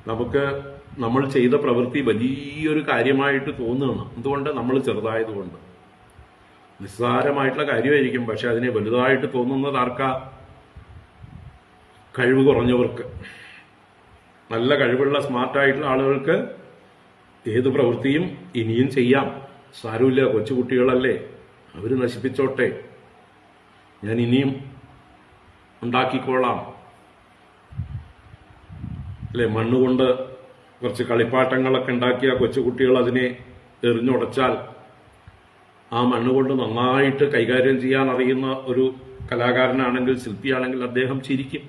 നമുക്ക് നമ്മൾ ചെയ്ത പ്രവൃത്തി വലിയൊരു കാര്യമായിട്ട് തോന്നുകയാണ്. എന്തുകൊണ്ട്? നമ്മൾ ചെറുതായതുകൊണ്ട്. നിസ്സാരമായിട്ടുള്ള കാര്യമായിരിക്കും, പക്ഷെ അതിനെ വലുതായിട്ട് തോന്നുന്നത് ആർക്കാ? കഴിവ് കുറഞ്ഞവർക്ക്. നല്ല കഴിവുള്ള സ്മാർട്ടായിട്ടുള്ള ആളുകൾക്ക് ഏത് പ്രവൃത്തിയും ഇനിയും ചെയ്യാം, സാരമില്ല, കൊച്ചുകുട്ടികളല്ലേ, അവര് നശിപ്പിച്ചോട്ടെ, ഞാൻ ഇനിയും ഉണ്ടാക്കിക്കോളാം, അല്ലെ? മണ്ണുകൊണ്ട് കുറച്ച് കളിപ്പാട്ടങ്ങളൊക്കെ ഉണ്ടാക്കിയ കൊച്ചുകുട്ടികൾ അതിനെ എറിഞ്ഞുടച്ചാൽ ആ മണ്ണുകൊണ്ട് നന്നായിട്ട് കൈകാര്യം ചെയ്യാൻ അറിയുന്ന ഒരു കലാകാരനാണെങ്കിൽ, ശില്പിയാണെങ്കിൽ അദ്ദേഹം ചിരിക്കും.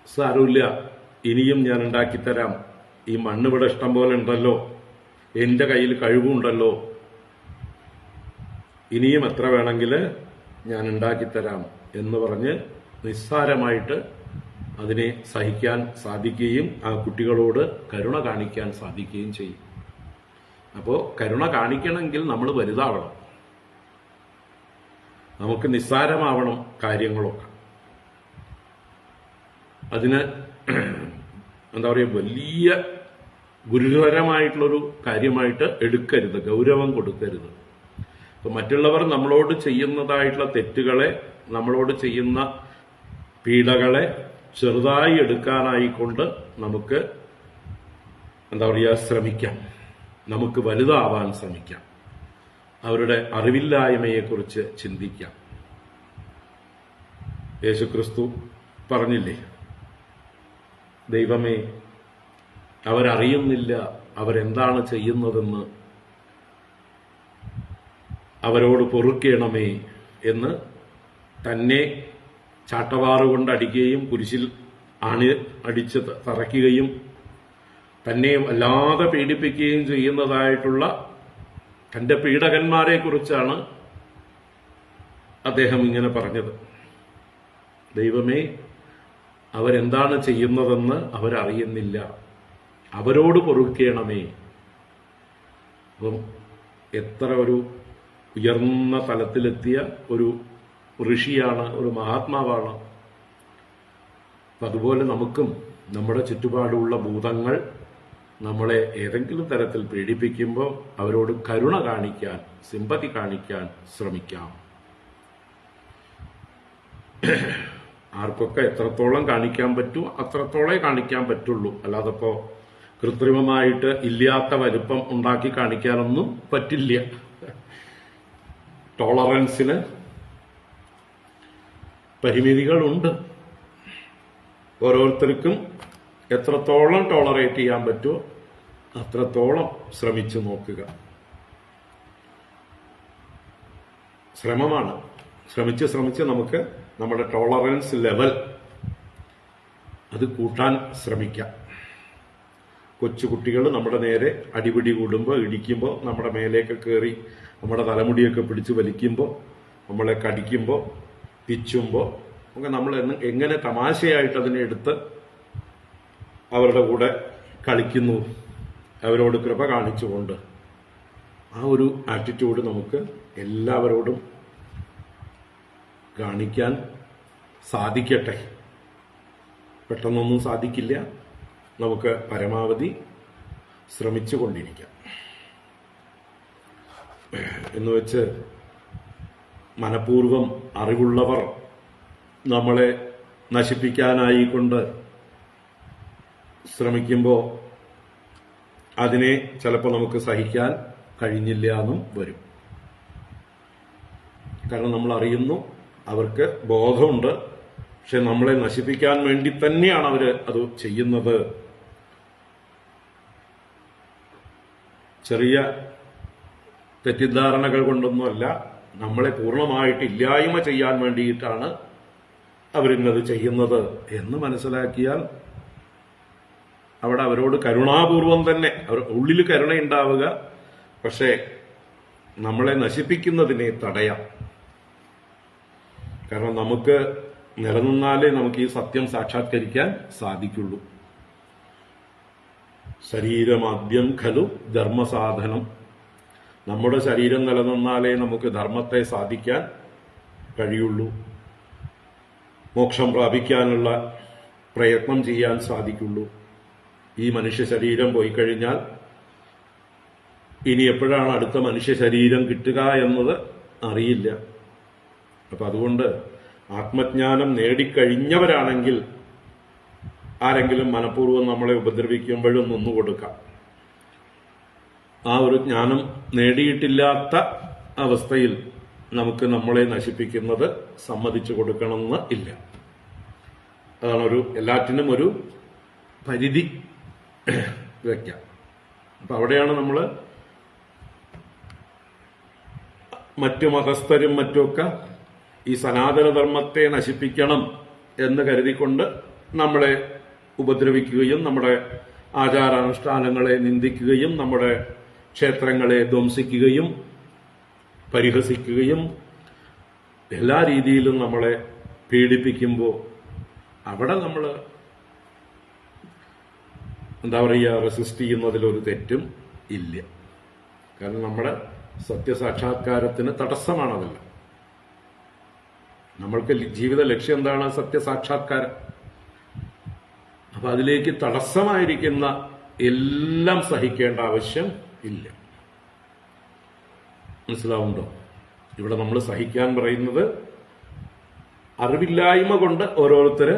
സാരമില്ല, ഇനിയും ഞാൻ ഉണ്ടാക്കിത്തരാം, ഈ മണ്ണ് ഇവിടെ ഇഷ്ടം പോലെ ഉണ്ടല്ലോ, എന്റെ കയ്യിൽ കഴിവുണ്ടല്ലോ, ഇനിയും എത്ര വേണമെങ്കിൽ ഞാൻ ഉണ്ടാക്കിത്തരാം എന്ന് പറഞ്ഞ് നിസ്സാരമായിട്ട് അതിനെ സഹിക്കാൻ സാധിക്കുകയും ആ കുട്ടികളോട് കരുണ കാണിക്കാൻ സാധിക്കുകയും ചെയ്യും. അപ്പോൾ കരുണ കാണിക്കണമെങ്കിൽ നമ്മൾ വലുതാവണം, നമുക്ക് നിസ്സാരമാവണം കാര്യങ്ങളൊക്കെ. അതിന് എന്താ പറയുക, വലിയ ഗുരുതരമായിട്ടുള്ളൊരു കാര്യമായിട്ട് എടുക്കരുത്, ഗൗരവം കൊടുക്കരുത്. ഇപ്പൊ മറ്റുള്ളവർ നമ്മളോട് ചെയ്യുന്നതായിട്ടുള്ള തെറ്റുകളെ, നമ്മളോട് ചെയ്യുന്ന പീഡകളെ ചെറുതായി എടുക്കാനായിക്കൊണ്ട് നമുക്ക് ശ്രമിക്കാം. നമുക്ക് വലുതാവാൻ ശ്രമിക്കാം. അവരുടെ അറിവില്ലായ്മയെക്കുറിച്ച് ചിന്തിക്കാം. യേശുക്രിസ്തു പറഞ്ഞില്ലേ, ദൈവമേ, അവരറിയുന്നില്ല അവരെന്താണ് ചെയ്യുന്നതെന്ന്, അവരോട് പൊറുക്കേണമേ എന്ന് തന്നെ ചാട്ടവാറുകൊണ്ട് അടിക്കുകയും കുരിശിൽ അടിച്ച് തറയ്ക്കുകയും തന്നെ വല്ലാതെ പീഡിപ്പിക്കുകയും ചെയ്യുന്നതായിട്ടുള്ള തന്റെ പീഡകന്മാരെ കുറിച്ചാണ് അദ്ദേഹം ഇങ്ങനെ പറഞ്ഞത്. ദൈവമേ, അവരെന്താണ് ചെയ്യുന്നതെന്ന് അവരറിയുന്നില്ല, അവരോട് പൊറുക്കേണമേ. അപ്പം എത്ര ഒരു ഉയർന്ന തലത്തിലെത്തിയ ഒരു ഋഷിയാണ്, ഒരു മഹാത്മാവാണ്. അതുപോലെ നമുക്കും നമ്മുടെ ചുറ്റുപാടുള്ള ഭൂതങ്ങൾ നമ്മളെ ഏതെങ്കിലും തരത്തിൽ പീഡിപ്പിക്കുമ്പോൾ അവരോട് കരുണ കാണിക്കാൻ, സിമ്പതി കാണിക്കാൻ ശ്രമിക്കാം. ആർക്കൊക്കെ എത്രത്തോളം കാണിക്കാൻ പറ്റൂ അത്രത്തോളേ കാണിക്കാൻ പറ്റുള്ളൂ. അല്ലാതെ ഇപ്പോ കൃത്രിമമായിട്ട് ഇല്ലാത്ത വലിപ്പം ഉണ്ടാക്കി കാണിക്കാനൊന്നും പറ്റില്ല. ടോളറൻസിന് പരിമിതികളുണ്ട്. ഓരോരുത്തർക്കും എത്രത്തോളം ടോളറേറ്റ് ചെയ്യാൻ പറ്റുമോ അത്രത്തോളം ശ്രമിച്ചു നോക്കുക. ശ്രമമാണ്. ശ്രമിച്ച് നമുക്ക് നമ്മുടെ ടോളറൻസ് ലെവൽ അത് കൂട്ടാൻ ശ്രമിക്കാം. കൊച്ചുകുട്ടികൾ നമ്മുടെ നേരെ അടിപിടി കൂടുമ്പോൾ, ഇടിക്കുമ്പോൾ, നമ്മുടെ മേലേക്ക് കയറി നമ്മുടെ തലമുടിയൊക്കെ പിടിച്ച് വലിക്കുമ്പോൾ, നമ്മളെ കടിക്കുമ്പോൾ, പിച്ചുമ്പോൾ ഒക്കെ നമ്മൾ എങ്ങനെ തമാശയായിട്ട് അതിനെ എടുത്ത് അവരുടെ കൂടെ കളിക്കുന്നു, അവരോട് കൃപ കാണിച്ചുകൊണ്ട്. ആ ഒരു ആറ്റിറ്റ്യൂഡ് നമുക്ക് എല്ലാവരോടും കാണിക്കാൻ സാധിക്കട്ടെ. പെട്ടെന്നൊന്നും സാധിക്കില്ല. നമുക്ക് പരമാവധി ശ്രമിച്ചുകൊണ്ടിരിക്കാം. എന്നുവെച്ച് മനഃപൂർവം അറിവുള്ളവർ നമ്മളെ നശിപ്പിക്കാനായിക്കൊണ്ട് ശ്രമിക്കുമ്പോൾ അതിനെ ചിലപ്പോൾ നമുക്ക് സഹിക്കാൻ കഴിഞ്ഞില്ല എന്നും വരും. കാരണം നമ്മൾ അറിയുന്നു, അവർക്ക് ബോധമുണ്ട്, പക്ഷെ നമ്മളെ നശിപ്പിക്കാൻ വേണ്ടി തന്നെയാണ് അവർ അത് ചെയ്യുന്നത്. ചെറിയ തെറ്റിദ്ധാരണകൾ കൊണ്ടൊന്നുമല്ല, നമ്മളെ പൂർണ്ണമായിട്ട് ഇല്ലായ്മ ചെയ്യാൻ വേണ്ടിയിട്ടാണ് അവരിന്നത് ചെയ്യുന്നത് എന്ന് മനസ്സിലാക്കിയാൽ അവിടെ അവരോട് കരുണാപൂർവം തന്നെ, അവർ ഉള്ളിൽ കരുണയുണ്ടാവുക, പക്ഷേ നമ്മളെ നശിപ്പിക്കുന്നതിനെ തടയാം. കാരണം നമുക്ക് നിലനിന്നാലേ നമുക്ക് ഈ സത്യം സാക്ഷാത്കരിക്കാൻ സാധിക്കുള്ളൂ. ശരീരമാദ്യം ഖലു ധർമ്മസാധനം. നമ്മുടെ ശരീരം നിലനിന്നാലേ നമുക്ക് ധർമ്മത്തെ സാധിക്കാൻ കഴിയുള്ളൂ. മോക്ഷം പ്രാപിക്കാനുള്ള പ്രയത്നം ചെയ്യാൻ സാധിക്കുള്ളൂ. ഈ മനുഷ്യ ശരീരം പോയി കഴിഞ്ഞാൽ ഇനി എപ്പോഴാണ് അടുത്ത മനുഷ്യ ശരീരം കിട്ടുക എന്നത് അറിയില്ല. അപ്പൊ അതുകൊണ്ട് ആത്മജ്ഞാനം നേടിക്കഴിഞ്ഞവരാണെങ്കിൽ ആരെങ്കിലും മനഃപൂർവ്വം നമ്മളെ ഉപദ്രവിക്കുമ്പോഴും നിന്നുകൊടുക്കാം. ആ ഒരു ജ്ഞാനം നേടിയിട്ടില്ലാത്ത അവസ്ഥയിൽ നമുക്ക് നമ്മളെ നശിപ്പിക്കുന്നത് സമ്മതിച്ചു കൊടുക്കണമെന്ന് ഇല്ല. അതാണ് എല്ലാറ്റിനും ഒരു പരിധി വയ്ക്കാം. അപ്പൊ അവിടെയാണ് നമ്മൾ മറ്റു മതസ്ഥരും മറ്റുമൊക്കെ ഈ സനാതനധർമ്മത്തെ നശിപ്പിക്കണം എന്ന് കരുതിക്കൊണ്ട് നമ്മളെ ഉപദ്രവിക്കുകയും നമ്മുടെ ആചാരാനുഷ്ഠാനങ്ങളെ നിന്ദിക്കുകയും നമ്മുടെ ക്ഷേത്രങ്ങളെ ധ്വംസിക്കുകയും പരിഹസിക്കുകയും എല്ലാ രീതിയിലും നമ്മളെ പീഡിപ്പിക്കുമ്പോൾ അവിടെ നമ്മൾ റെസിസ്റ്റ് ചെയ്യുന്നതിലൊരു തെറ്റും ഇല്ല. കാരണം നമ്മുടെ സത്യസാക്ഷാത്കാരത്തിന് തടസ്സമാണതല്ല. നമ്മൾക്ക് ജീവിത ലക്ഷ്യം എന്താണ്? സത്യസാക്ഷാത്കാരം. അപ്പൊ അതിലേക്ക് തടസ്സമായിരിക്കുന്ന എല്ലാം സഹിക്കേണ്ട ആവശ്യം ഇല്ല. മനസ്സിലാവുണ്ടോ? ഇവിടെ നമ്മൾ സഹിക്കാൻ പറയുന്നത് അറിവില്ലായ്മ കൊണ്ട് ഓരോരുത്തര്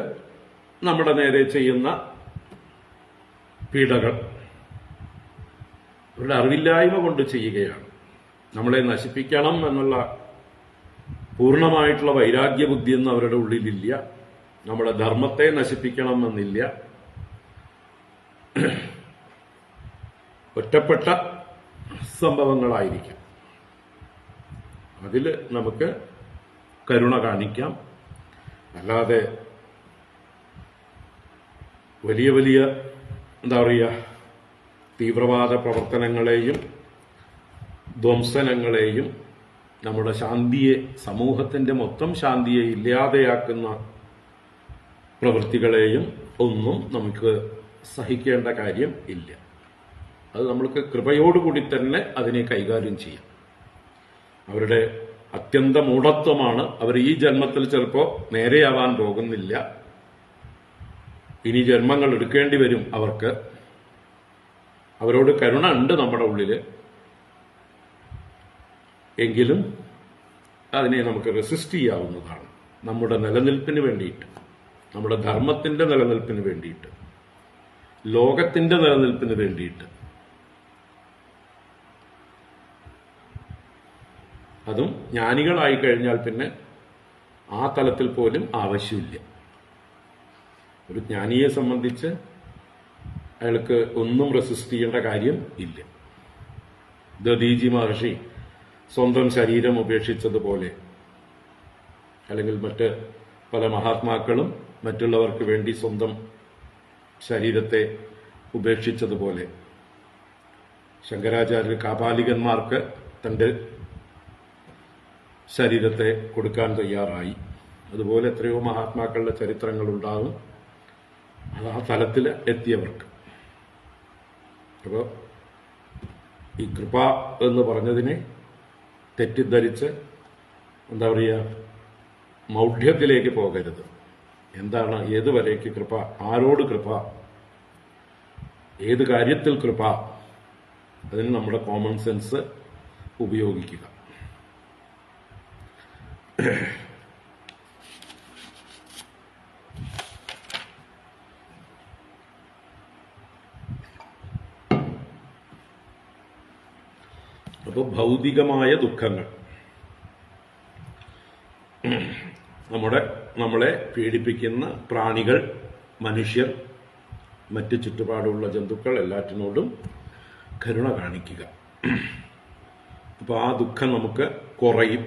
നമ്മുടെ നേരെ ചെയ്യുന്ന പീഡകൾ അവരുടെ അറിവില്ലായ്മ കൊണ്ട് ചെയ്യുകയാണ്. നമ്മളെ നശിപ്പിക്കണം എന്നുള്ള പൂർണ്ണമായിട്ടുള്ള വൈരാഗ്യ ബുദ്ധിയൊന്നും അവരുടെ ഉള്ളിലില്ല. നമ്മുടെ ധർമ്മത്തെ നശിപ്പിക്കണം എന്നില്ല. ഒറ്റപ്പെട്ട സംഭവങ്ങളായിരിക്കും. അതിൽ നമുക്ക് കരുണ കാണിക്കാം. അല്ലാതെ വലിയ വലിയ എന്താ പറയുക തീവ്രവാദ പ്രവർത്തനങ്ങളെയും ധ്വംസനങ്ങളെയും നമ്മുടെ ശാന്തിയെ, സമൂഹത്തിന്റെ മൊത്തം ശാന്തിയെ ഇല്ലാതെയാക്കുന്ന പ്രവൃത്തികളെയും ഒന്നും നമുക്ക് സഹിക്കേണ്ട കാര്യം ഇല്ല. അത് നമ്മൾക്ക് കൃപയോടുകൂടി തന്നെ അതിനെ കൈകാര്യം ചെയ്യാം. അവരുടെ അത്യന്ത മൂഢത്വമാണ്. അവർ ഈ ജന്മത്തിൽ ചിലപ്പോൾ നേരെയാവാൻ പോകുന്നില്ല. ഇനി ജന്മങ്ങൾ എടുക്കേണ്ടി വരും അവർക്ക്. അവരോട് കരുണ ഉണ്ട് നമ്മുടെ ഉള്ളില്. എങ്കിലും അതിനെ നമുക്ക് റെസിസ്റ്റ് ചെയ്യാവുന്നതാണ്. നമ്മുടെ നിലനിൽപ്പിന് വേണ്ടിയിട്ട്, നമ്മുടെ ധർമ്മത്തിന്റെ നിലനിൽപ്പിന് വേണ്ടിയിട്ട്, ലോകത്തിന്റെ നിലനിൽപ്പിന് വേണ്ടിയിട്ട്. അതും ജ്ഞാനികളായി കഴിഞ്ഞാൽ പിന്നെ ആ തലത്തിൽ പോലും ആവശ്യമില്ല. ഒരു ജ്ഞാനിയെ സംബന്ധിച്ച് അയാൾക്ക് ഒന്നും റെസിസ്റ്റ് ചെയ്യേണ്ട കാര്യം ഇല്ല. ദദീജി മഹർഷി സ്വന്തം ശരീരം ഉപേക്ഷിച്ചതുപോലെ, അല്ലെങ്കിൽ മറ്റ് പല മഹാത്മാക്കളും മറ്റുള്ളവർക്ക് വേണ്ടി സ്വന്തം ശരീരത്തെ ഉപേക്ഷിച്ചതുപോലെ, ശങ്കരാചാര്യർ കാപാലികന്മാർക്ക് തന്റെ ശരീരത്തെ കൊടുക്കാൻ തയ്യാറായി. അതുപോലെ എത്രയോ മഹാത്മാക്കളുടെ ചരിത്രങ്ങളുണ്ടാകും ആ തലത്തിൽ എത്തിയവർക്ക്. അപ്പോൾ ഈ കൃപ എന്ന് പറഞ്ഞതിനെ തെറ്റിദ്ധരിച്ച് എന്താ പറയുക മൗഢ്യത്തിലേക്ക് പോകരുത്. എന്താണ്, ഏതുവരേക്ക് കൃപ, ആരോട് കൃപ, ഏത് കാര്യത്തിൽ കൃപ, അതിന് നമ്മുടെ കോമൺ സെൻസ് ഉപയോഗിക്കുക. അപ്പോൾ ഭൗതികമായ ദുഃഖങ്ങൾ നമ്മളെ പീഡിപ്പിക്കുന്ന പ്രാണികൾ, മനുഷ്യർ, മറ്റ് ചുറ്റുപാടുള്ള ജന്തുക്കൾ എല്ലാറ്റിനോടും കരുണ കാണിക്കുക. അപ്പോൾ ആ ദുഃഖം നമുക്ക് കുറയും.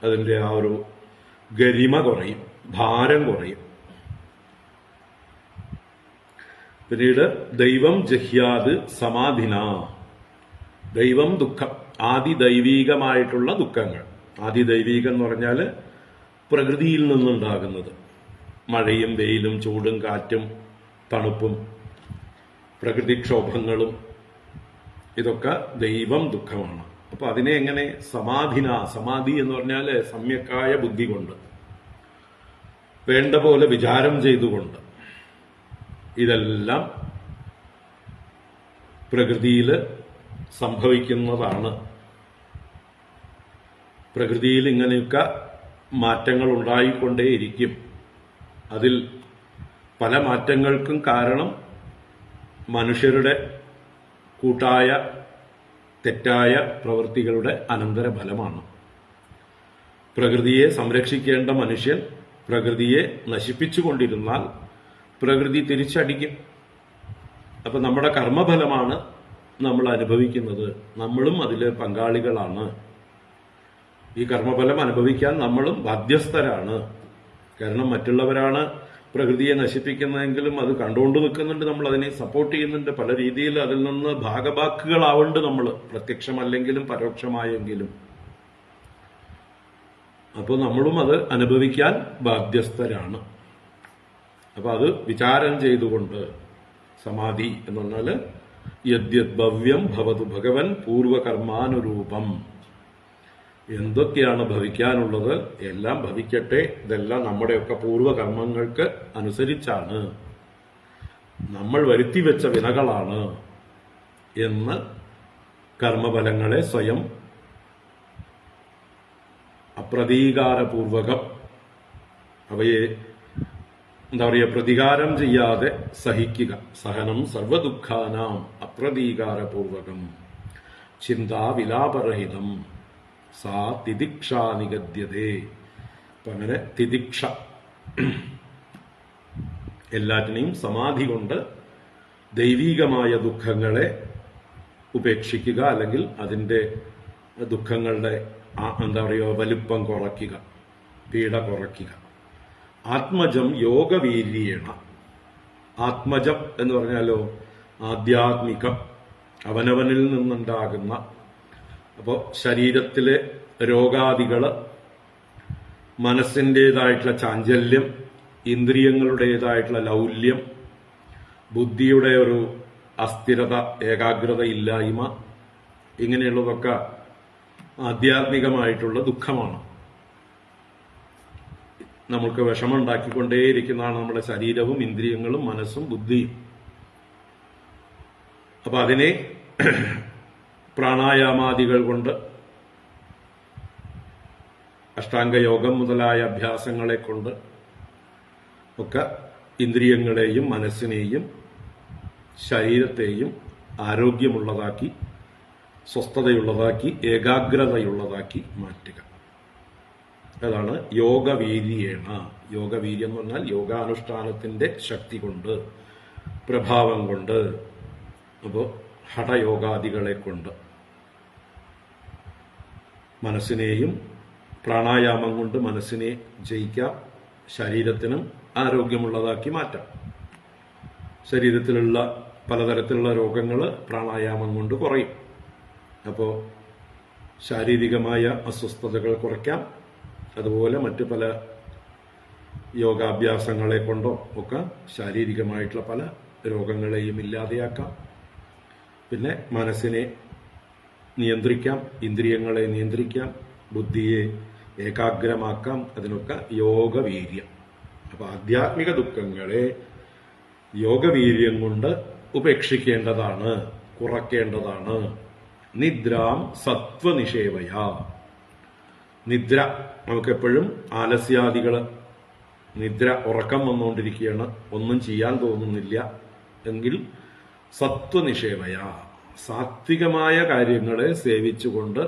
അതിൻ്റെ ആ ഒരു ഗരിമ കുറയും, ഭാരം കുറയും. പിന്നീട് ദൈവം ജഹ്യാത് സമാധിന. ദൈവം ദുഃഖം, ആദിദൈവീകമായിട്ടുള്ള ദുഃഖങ്ങൾ. ആദിദൈവീകം എന്ന് പറഞ്ഞാൽ പ്രകൃതിയിൽ നിന്നുണ്ടാകുന്നത്. മഴയും വെയിലും ചൂടും കാറ്റും തണുപ്പും പ്രകൃതിക്ഷോഭങ്ങളും ഇതൊക്കെ ദൈവം ദുഃഖമാണ്. അപ്പൊ അതിനെ എങ്ങനെ സമാധിന, സമാധി എന്ന് പറഞ്ഞാൽ സമ്യക്കായ ബുദ്ധി കൊണ്ട്, വേണ്ട പോലെ വിചാരം ചെയ്തുകൊണ്ട്, ഇതെല്ലാം പ്രകൃതിയിൽ സംഭവിക്കുന്നതാണ്. പ്രകൃതിയിൽ ഇങ്ങനെയൊക്കെ മാറ്റങ്ങൾ ഉണ്ടായിക്കൊണ്ടേയിരിക്കും. അതിൽ പല മാറ്റങ്ങൾക്കും കാരണം മനുഷ്യരുടെ കൂട്ടായ തെറ്റായ പ്രവൃത്തികളുടെ അനന്തരഫലമാണ്. പ്രകൃതിയെ സംരക്ഷിക്കേണ്ട മനുഷ്യൻ പ്രകൃതിയെ നശിപ്പിച്ചുകൊണ്ടിരുന്നാൽ പ്രകൃതി തിരിച്ചടിക്കും. അപ്പൊ നമ്മുടെ കർമ്മഫലമാണ് നമ്മൾ അനുഭവിക്കുന്നത്. നമ്മളും അതിൽ പങ്കാളികളാണ്. ഈ കർമ്മഫലം അനുഭവിക്കാൻ നമ്മളും ബാധ്യസ്ഥരാണ്. കാരണം മറ്റുള്ളവരാണ് പ്രകൃതിയെ നശിപ്പിക്കുന്നതെങ്കിലും അത് കണ്ടുകൊണ്ട് നിൽക്കുന്നുണ്ട്, നമ്മൾ അതിനെ സപ്പോർട്ട് ചെയ്യുന്നുണ്ട്. പല രീതിയിൽ അതിൽ നിന്ന് ഭാഗഭാക്കുകളാവുന്നുണ്ട് നമ്മൾ, പ്രത്യക്ഷമല്ലെങ്കിലും പരോക്ഷമായെങ്കിലും. അപ്പോൾ നമ്മളും അത് അനുഭവിക്കാൻ ബാധ്യസ്ഥരാണ്. അപ്പൊ അത് വിചാരം ചെയ്തുകൊണ്ട്, സമാധി എന്ന് പറഞ്ഞാൽ യദ്യത് ഭവ്യം ഭവതു ഭഗവൻ പൂർവകർമാനുരൂപം. എന്തൊക്കെയാണ് ഭവിക്കാനുള്ളത് എല്ലാം ഭവിക്കട്ടെ, ഇതെല്ലാം നമ്മുടെയൊക്കെ പൂർവകർമ്മങ്ങൾക്ക് അനുസരിച്ചാണ്, നമ്മൾ വരുത്തിവെച്ച വിനകളാണ് എന്ന് കർമ്മഫലങ്ങളെ സ്വയം അപ്രതീകാരപൂർവകം അവയെ എന്താ പറയുക, പ്രതികാരം ചെയ്യാതെ സഹിക്കുക. സഹനം സർവദുഃഖാനാം അപ്രതീകാരപൂർവകം ചിന്താവിലാപരഹിതം സാ തിദിക്ഷ നിഗദ്യതേ. അപ്പൊ അങ്ങനെ തിദിക്ഷ, എല്ലാറ്റിനെയും സമാധി കൊണ്ട് ദൈവീകമായ ദുഃഖങ്ങളെ ഉപേക്ഷിക്കുക, അല്ലെങ്കിൽ അതിൻ്റെ ദുഃഖങ്ങളുടെ എന്താ പറയുക വലിപ്പം കുറയ്ക്കുക, പീഡ കുറയ്ക്കുക. ആത്മജം യോഗവീര്യേണ. ആത്മജം എന്ന് പറഞ്ഞാലോ ആധ്യാത്മികം, അവനവനിൽ നിന്നുണ്ടാകുന്ന. അപ്പോൾ ശരീരത്തിലെ രോഗാദികള്, മനസ്സിൻ്റെതായിട്ടുള്ള ചാഞ്ചല്യം, ഇന്ദ്രിയങ്ങളുടേതായിട്ടുള്ള ലൗല്യം, ബുദ്ധിയുടെ ഒരു അസ്ഥിരത, ഏകാഗ്രത ഇല്ലായ്മ, ഇങ്ങനെയുള്ളതൊക്കെ ആധ്യാത്മികമായിട്ടുള്ള ദുഃഖമാണ്. നമുക്ക് വിഷമമുണ്ടാക്കിക്കൊണ്ടേയിരിക്കുന്നതാണ് നമ്മുടെ ശരീരവും ഇന്ദ്രിയങ്ങളും മനസ്സും ബുദ്ധിയും. അപ്പൊ അതിനെ പ്രാണായാമാദികൾ കൊണ്ട്, അഷ്ടാംഗയോഗം മുതലായ അഭ്യാസങ്ങളെ കൊണ്ട് ഒക്കെ ഇന്ദ്രിയങ്ങളെയും മനസ്സിനെയും ശരീരത്തെയും ആരോഗ്യമുള്ളതാക്കി, സ്വസ്ഥതയുള്ളതാക്കി, ഏകാഗ്രതയുള്ളതാക്കി മാറ്റുക. അതാണ് യോഗവീര്യേണ. യോഗവീര്യം എന്ന് പറഞ്ഞാൽ യോഗാനുഷ്ഠാനത്തിന്റെ ശക്തി കൊണ്ട്, പ്രഭാവം കൊണ്ട്, അപ്പോൾ ഹഠയോഗാദികളെ കൊണ്ട് മനസ്സിനെയും, പ്രാണായാമം കൊണ്ട് മനസ്സിനെ ജയിക്കാം, ശരീരത്തിനും ആരോഗ്യമുള്ളതാക്കി മാറ്റാം. ശരീരത്തിലുള്ള പലതരത്തിലുള്ള രോഗങ്ങൾ പ്രാണായാമം കൊണ്ട് കുറയും. അപ്പോൾ ശാരീരികമായ അസ്വസ്ഥതകൾ കുറയ്ക്കാം. അതുപോലെ മറ്റു പല യോഗാഭ്യാസങ്ങളെ കൊണ്ടോ ഒക്കെ ശാരീരികമായിട്ടുള്ള പല രോഗങ്ങളെയും ഇല്ലാതെയാക്കാം. പിന്നെ മനസ്സിനെ നിയന്ത്രിക്കാം, ഇന്ദ്രിയങ്ങളെ നിയന്ത്രിക്കാം, ബുദ്ധിയെ ഏകാഗ്രമാക്കാം. അതിനൊക്കെ യോഗവീര്യം. അപ്പൊ ആധ്യാത്മിക ദുഃഖങ്ങളെ യോഗവീര്യം കൊണ്ട് ഉപേക്ഷിക്കേണ്ടതാണ്, കുറയ്ക്കേണ്ടതാണ്. നിദ്രാം സത്വനിഷേവയ. നിദ്ര, നമുക്കെപ്പോഴും ആലസ്യാദികള്, നിദ്ര, ഉറക്കം വന്നുകൊണ്ടിരിക്കുകയാണ്, ഒന്നും ചെയ്യാൻ തോന്നുന്നില്ല എങ്കിൽ സത്വനിഷേവയ, സാത്വികമായ കാര്യങ്ങളെ സേവിച്ചുകൊണ്ട്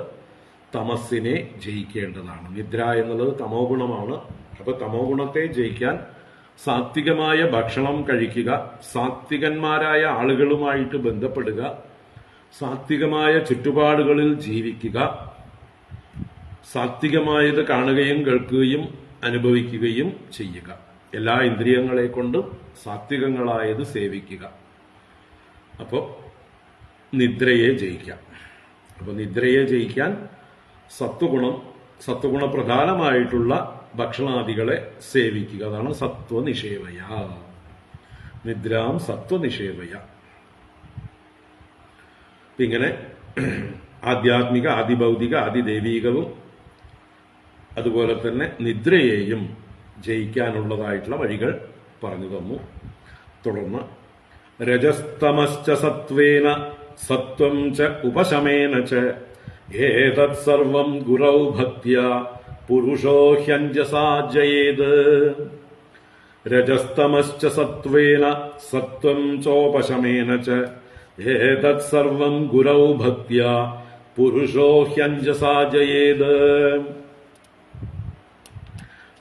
തമസ്സിനെ ജയിക്കേണ്ടതാണ്. നിദ്ര എന്നുള്ളത് തമോ ഗുണമാണ്. അപ്പൊ തമോ ഗുണത്തെ ജയിക്കാൻ സാത്വികമായ ഭക്ഷണം കഴിക്കുക, സാത്വികന്മാരായ ആളുകളുമായിട്ട് ബന്ധപ്പെടുക, സാത്വികമായ ചുറ്റുപാടുകളിൽ ജീവിക്കുക, സാത്വികമായത് കാണുകയും കേൾക്കുകയും അനുഭവിക്കുകയും ചെയ്യുക. എല്ലാ ഇന്ദ്രിയങ്ങളെ കൊണ്ടും സാത്വികങ്ങളായത് സേവിക്കുക. അപ്പോൾ നിദ്രയെ ജയിക്കാം. അപ്പൊ നിദ്രയെ ജയിക്കാൻ സത്വഗുണപ്രധാനമായിട്ടുള്ള ഭക്ഷണാദികളെ സേവിക്കുക. അതാണ് സത്വനിഷേവയ. നിദ്രാം സത്വനിഷേവയ. ഇങ്ങനെ ആധ്യാത്മിക, ആദിഭൗതിക, ആദിദൈവീകവും അതുപോലെ തന്നെ നിദ്രയെയും ജയിക്കാനുള്ളതായിട്ടുള്ള വഴികൾ പറഞ്ഞു തന്നു. തുടർന്ന് രജസ്തമശ്ച സത്വേന സത്വം ച ഉപശമേന ച ഏതത് സർവം ഗുരൗ ഭക്ത്യാ പുരുഷോ ഹ്യഞ്ജസാ ജയേത്. രജസ്തമശ്ച സത്വേന സത്വം ചോപശമേന ച ഏതത് സർവം ഗുരൗ ഭക്ത്യാ പുരുഷോ ഹ്യഞ്ജസാ ജയേത്.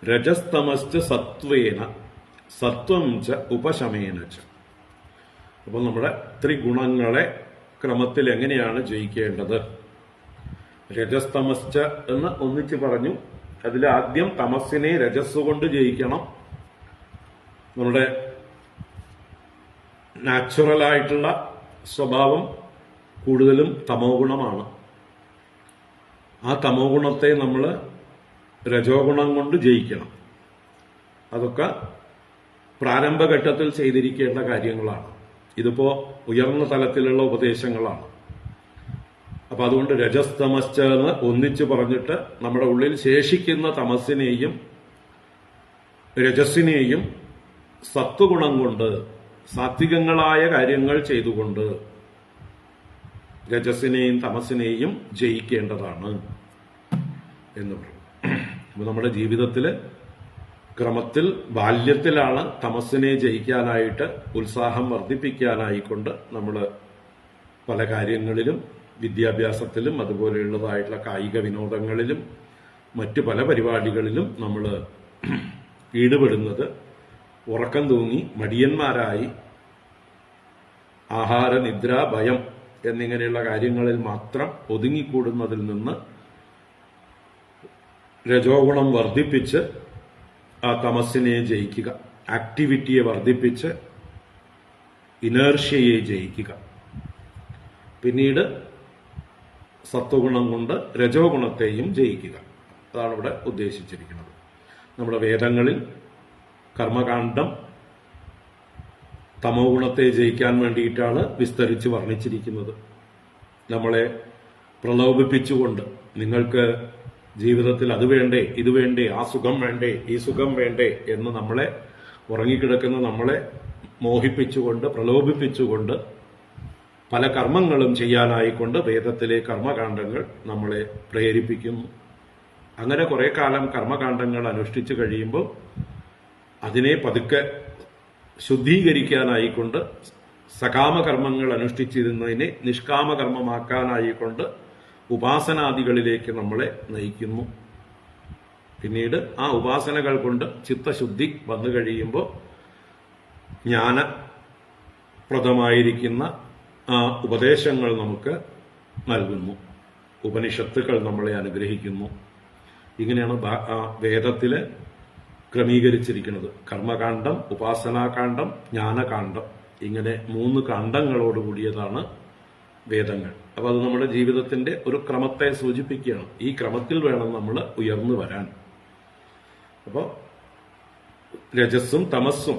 രജസ്തമശ്ച സത്വേന സത്വം ച ഉപശമേന ച. അപ്പോൾ നമ്മുടെ ത്രിഗുണങ്ങളെ ക്രമത്തിൽ എങ്ങനെയാണ് ജയിക്കേണ്ടത്? രജസ്തമശ്ച എന്ന് ഒന്നിച്ച് പറഞ്ഞു. അതിൽ ആദ്യം തമസ്സിനെ രജസ്സുകൊണ്ട് ജയിക്കണം. നമ്മുടെ നാച്ചുറലായിട്ടുള്ള സ്വഭാവം കൂടുതലും തമോ ഗുണമാണ്. ആ തമോ ഗുണത്തെ നമ്മൾ രജോ ഗുണം കൊണ്ട് ജയിക്കണം. അതൊക്കെ പ്രാരംഭഘട്ടത്തിൽ ചെയ്തിരിക്കേണ്ട കാര്യങ്ങളാണ്. ഇതിപ്പോ ഉയർന്ന തലത്തിലുള്ള ഉപദേശങ്ങളാണ്. അപ്പൊ അതുകൊണ്ട് രജസ്തമശ്ച എന്ന് ഒന്നിച്ചു പറഞ്ഞിട്ട് നമ്മുടെ ഉള്ളിൽ ശേഷിക്കുന്ന തമസ്സിനെയും രജസ്സിനെയും സത്വഗുണം കൊണ്ട്, സാത്വികങ്ങളായ കാര്യങ്ങൾ ചെയ്തുകൊണ്ട് രജസ്സിനെയും തമസ്സിനെയും ജയിക്കേണ്ടതാണ് എന്ന് പറയും. അപ്പൊ നമ്മുടെ ജീവിതത്തിൽ ക്രമത്തിൽ ബാല്യത്തിലാണ് തമസ്സിനെ ജയിക്കാനായിട്ട് ഉത്സാഹം വർദ്ധിപ്പിക്കാനായിക്കൊണ്ട് നമ്മൾ പല കാര്യങ്ങളിലും വിദ്യാഭ്യാസത്തിലും അതുപോലെയുള്ളതായിട്ടുള്ള കായിക വിനോദങ്ങളിലും മറ്റു പല പരിപാടികളിലും നമ്മൾ ഈടുപെടുന്നത് ഉറക്കം തൂങ്ങി മടിയന്മാരായി ആഹാര നിദ്ര ഭയം എന്നിങ്ങനെയുള്ള കാര്യങ്ങളിൽ മാത്രം ഒതുങ്ങിക്കൂടുന്നതിൽ നിന്ന് രജോഗുണം വർദ്ധിപ്പിച്ച് ആ തമസ്സിനെ ജയിക്കുക, ആക്ടിവിറ്റിയെ വർദ്ധിപ്പിച്ച് ഇനേർഷ്യയെ ജയിക്കുക. പിന്നീട് സത്വഗുണം കൊണ്ട് രജോ ഗുണത്തെയും ജയിക്കുക. അതാണ് ഇവിടെ ഉദ്ദേശിച്ചിരിക്കുന്നത്. നമ്മുടെ വേദങ്ങളിൽ കർമ്മകാണ്ഡം തമോ ഗുണത്തെ ജയിക്കാൻ വേണ്ടിയിട്ടാണ് വിസ്തരിച്ച് വർണ്ണിച്ചിരിക്കുന്നത്. നമ്മളെ പ്രലോഭിപ്പിച്ചുകൊണ്ട് നിങ്ങൾക്ക് ജീവിതത്തിൽ അത് വേണ്ടേ, ഇത് വേണ്ടേ, ആ സുഖം വേണ്ടേ, ഈ സുഖം വേണ്ടേ എന്ന് നമ്മളെ ഉറങ്ങിക്കിടക്കുന്ന നമ്മളെ മോഹിപ്പിച്ചുകൊണ്ട് പ്രലോഭിപ്പിച്ചുകൊണ്ട് പല കർമ്മങ്ങളും ചെയ്യാനായിക്കൊണ്ട് വേദത്തിലെ കർമ്മകാണ്ഡങ്ങൾ നമ്മളെ പ്രേരിപ്പിക്കുന്നു. അങ്ങനെ കുറെ കാലം കർമ്മകാണ്ഡങ്ങൾ അനുഷ്ഠിച്ചു കഴിയുമ്പോൾ അതിനെ പതുക്കെ ശുദ്ധീകരിക്കാനായിക്കൊണ്ട് സകാമകർമ്മങ്ങൾ അനുഷ്ഠിച്ചിരുന്നതിനെ നിഷ്കാമകർമ്മമാക്കാനായിക്കൊണ്ട് ഉപാസനാദികളിലേക്ക് നമ്മളെ നയിക്കുന്നു. പിന്നീട് ആ ഉപാസനകൾ കൊണ്ട് ചിത്തശുദ്ധി വന്നു കഴിയുമ്പോൾ ജ്ഞാനപ്രദമായിരിക്കുന്ന ആ ഉപദേശങ്ങൾ നമുക്ക് നൽകുന്നു. ഉപനിഷത്തുക്കൾ നമ്മളെ അനുഗ്രഹിക്കുന്നു. ഇങ്ങനെയാണ് വേദത്തില് ക്രമീകരിച്ചിരിക്കുന്നത്. കർമ്മകാണ്ഡം, ഉപാസനാകാണ്ഡം, ജ്ഞാനകാണ്ഡം, ഇങ്ങനെ 3 കാണ്ഡങ്ങളോടുകൂടിയതാണ് വേദങ്ങൾ. അപ്പൊ അത് നമ്മുടെ ജീവിതത്തിന്റെ ഒരു ക്രമത്തെ സൂചിപ്പിക്കുകയാണ്. ഈ ക്രമത്തിൽ വേണം നമ്മൾ ഉയർന്നു വരാൻ. അപ്പോൾ രജസ്സും തമസ്സും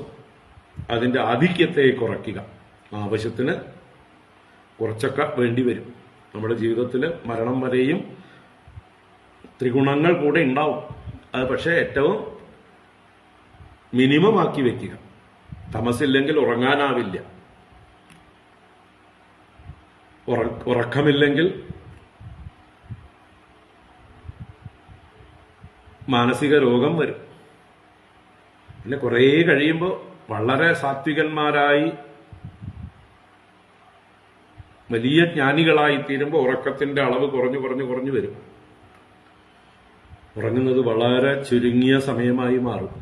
അതിന്റെ ആധിക്യത്തെ കുറയ്ക്കുക. ആവശ്യത്തിന് കുറച്ചൊക്കെ വേണ്ടിവരും. നമ്മുടെ ജീവിതത്തിൽ മരണം വരെയും ത്രിഗുണങ്ങൾ കൂടെ ഉണ്ടാവും. അത് പക്ഷേ ഏറ്റവും മിനിമം ആക്കി വെക്കുക. തമസില്ലെങ്കിൽ ഉറങ്ങാനാവില്ല, ഉറക്കമില്ലെങ്കിൽ മാനസിക രോഗം വരും. പിന്നെ കുറേ കഴിയുമ്പോൾ വളരെ സാത്വികന്മാരായി വലിയ ജ്ഞാനികളായി തീരുമ്പോൾ ഉറക്കത്തിന്റെ അളവ് കുറഞ്ഞു വരും. ഉറങ്ങുന്നത് വളരെ ചുരുങ്ങിയ സമയമായി മാറും.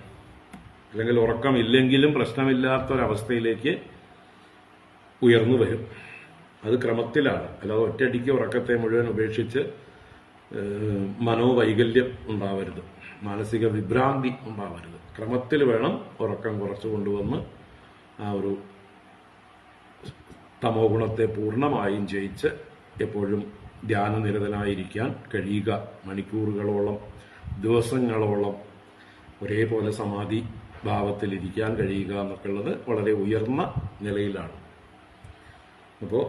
അല്ലെങ്കിൽ ഉറക്കമില്ലെങ്കിലും പ്രശ്നമില്ലാത്തൊരവസ്ഥയിലേക്ക് ഉയർന്നു വരും. അത് ക്രമത്തിലാണ്. അല്ലാതെ ഒറ്റയടിക്ക് ഉറക്കത്തെ മുഴുവൻ ഉപേക്ഷിച്ച് മനോവൈകല്യം ഉണ്ടാവരുത്, മാനസിക വിഭ്രാന്തി ഉണ്ടാവരുത്. ക്രമത്തിൽ വേണം ഉറക്കം കുറച്ചു കൊണ്ടുവന്ന് ആ ഒരു തമോ ഗുണത്തെ പൂർണ്ണമായും ജയിച്ച് എപ്പോഴും ധ്യാനനിരതനായിരിക്കാൻ കഴിയുക. മണിക്കൂറുകളോളം, ദിവസങ്ങളോളം ഒരേപോലെ സമാധി ഭാവത്തിലിരിക്കാൻ കഴിയുക എന്നൊക്കെ ഉള്ളത് വളരെ ഉയർന്ന നിലയിലാണ്. അപ്പോ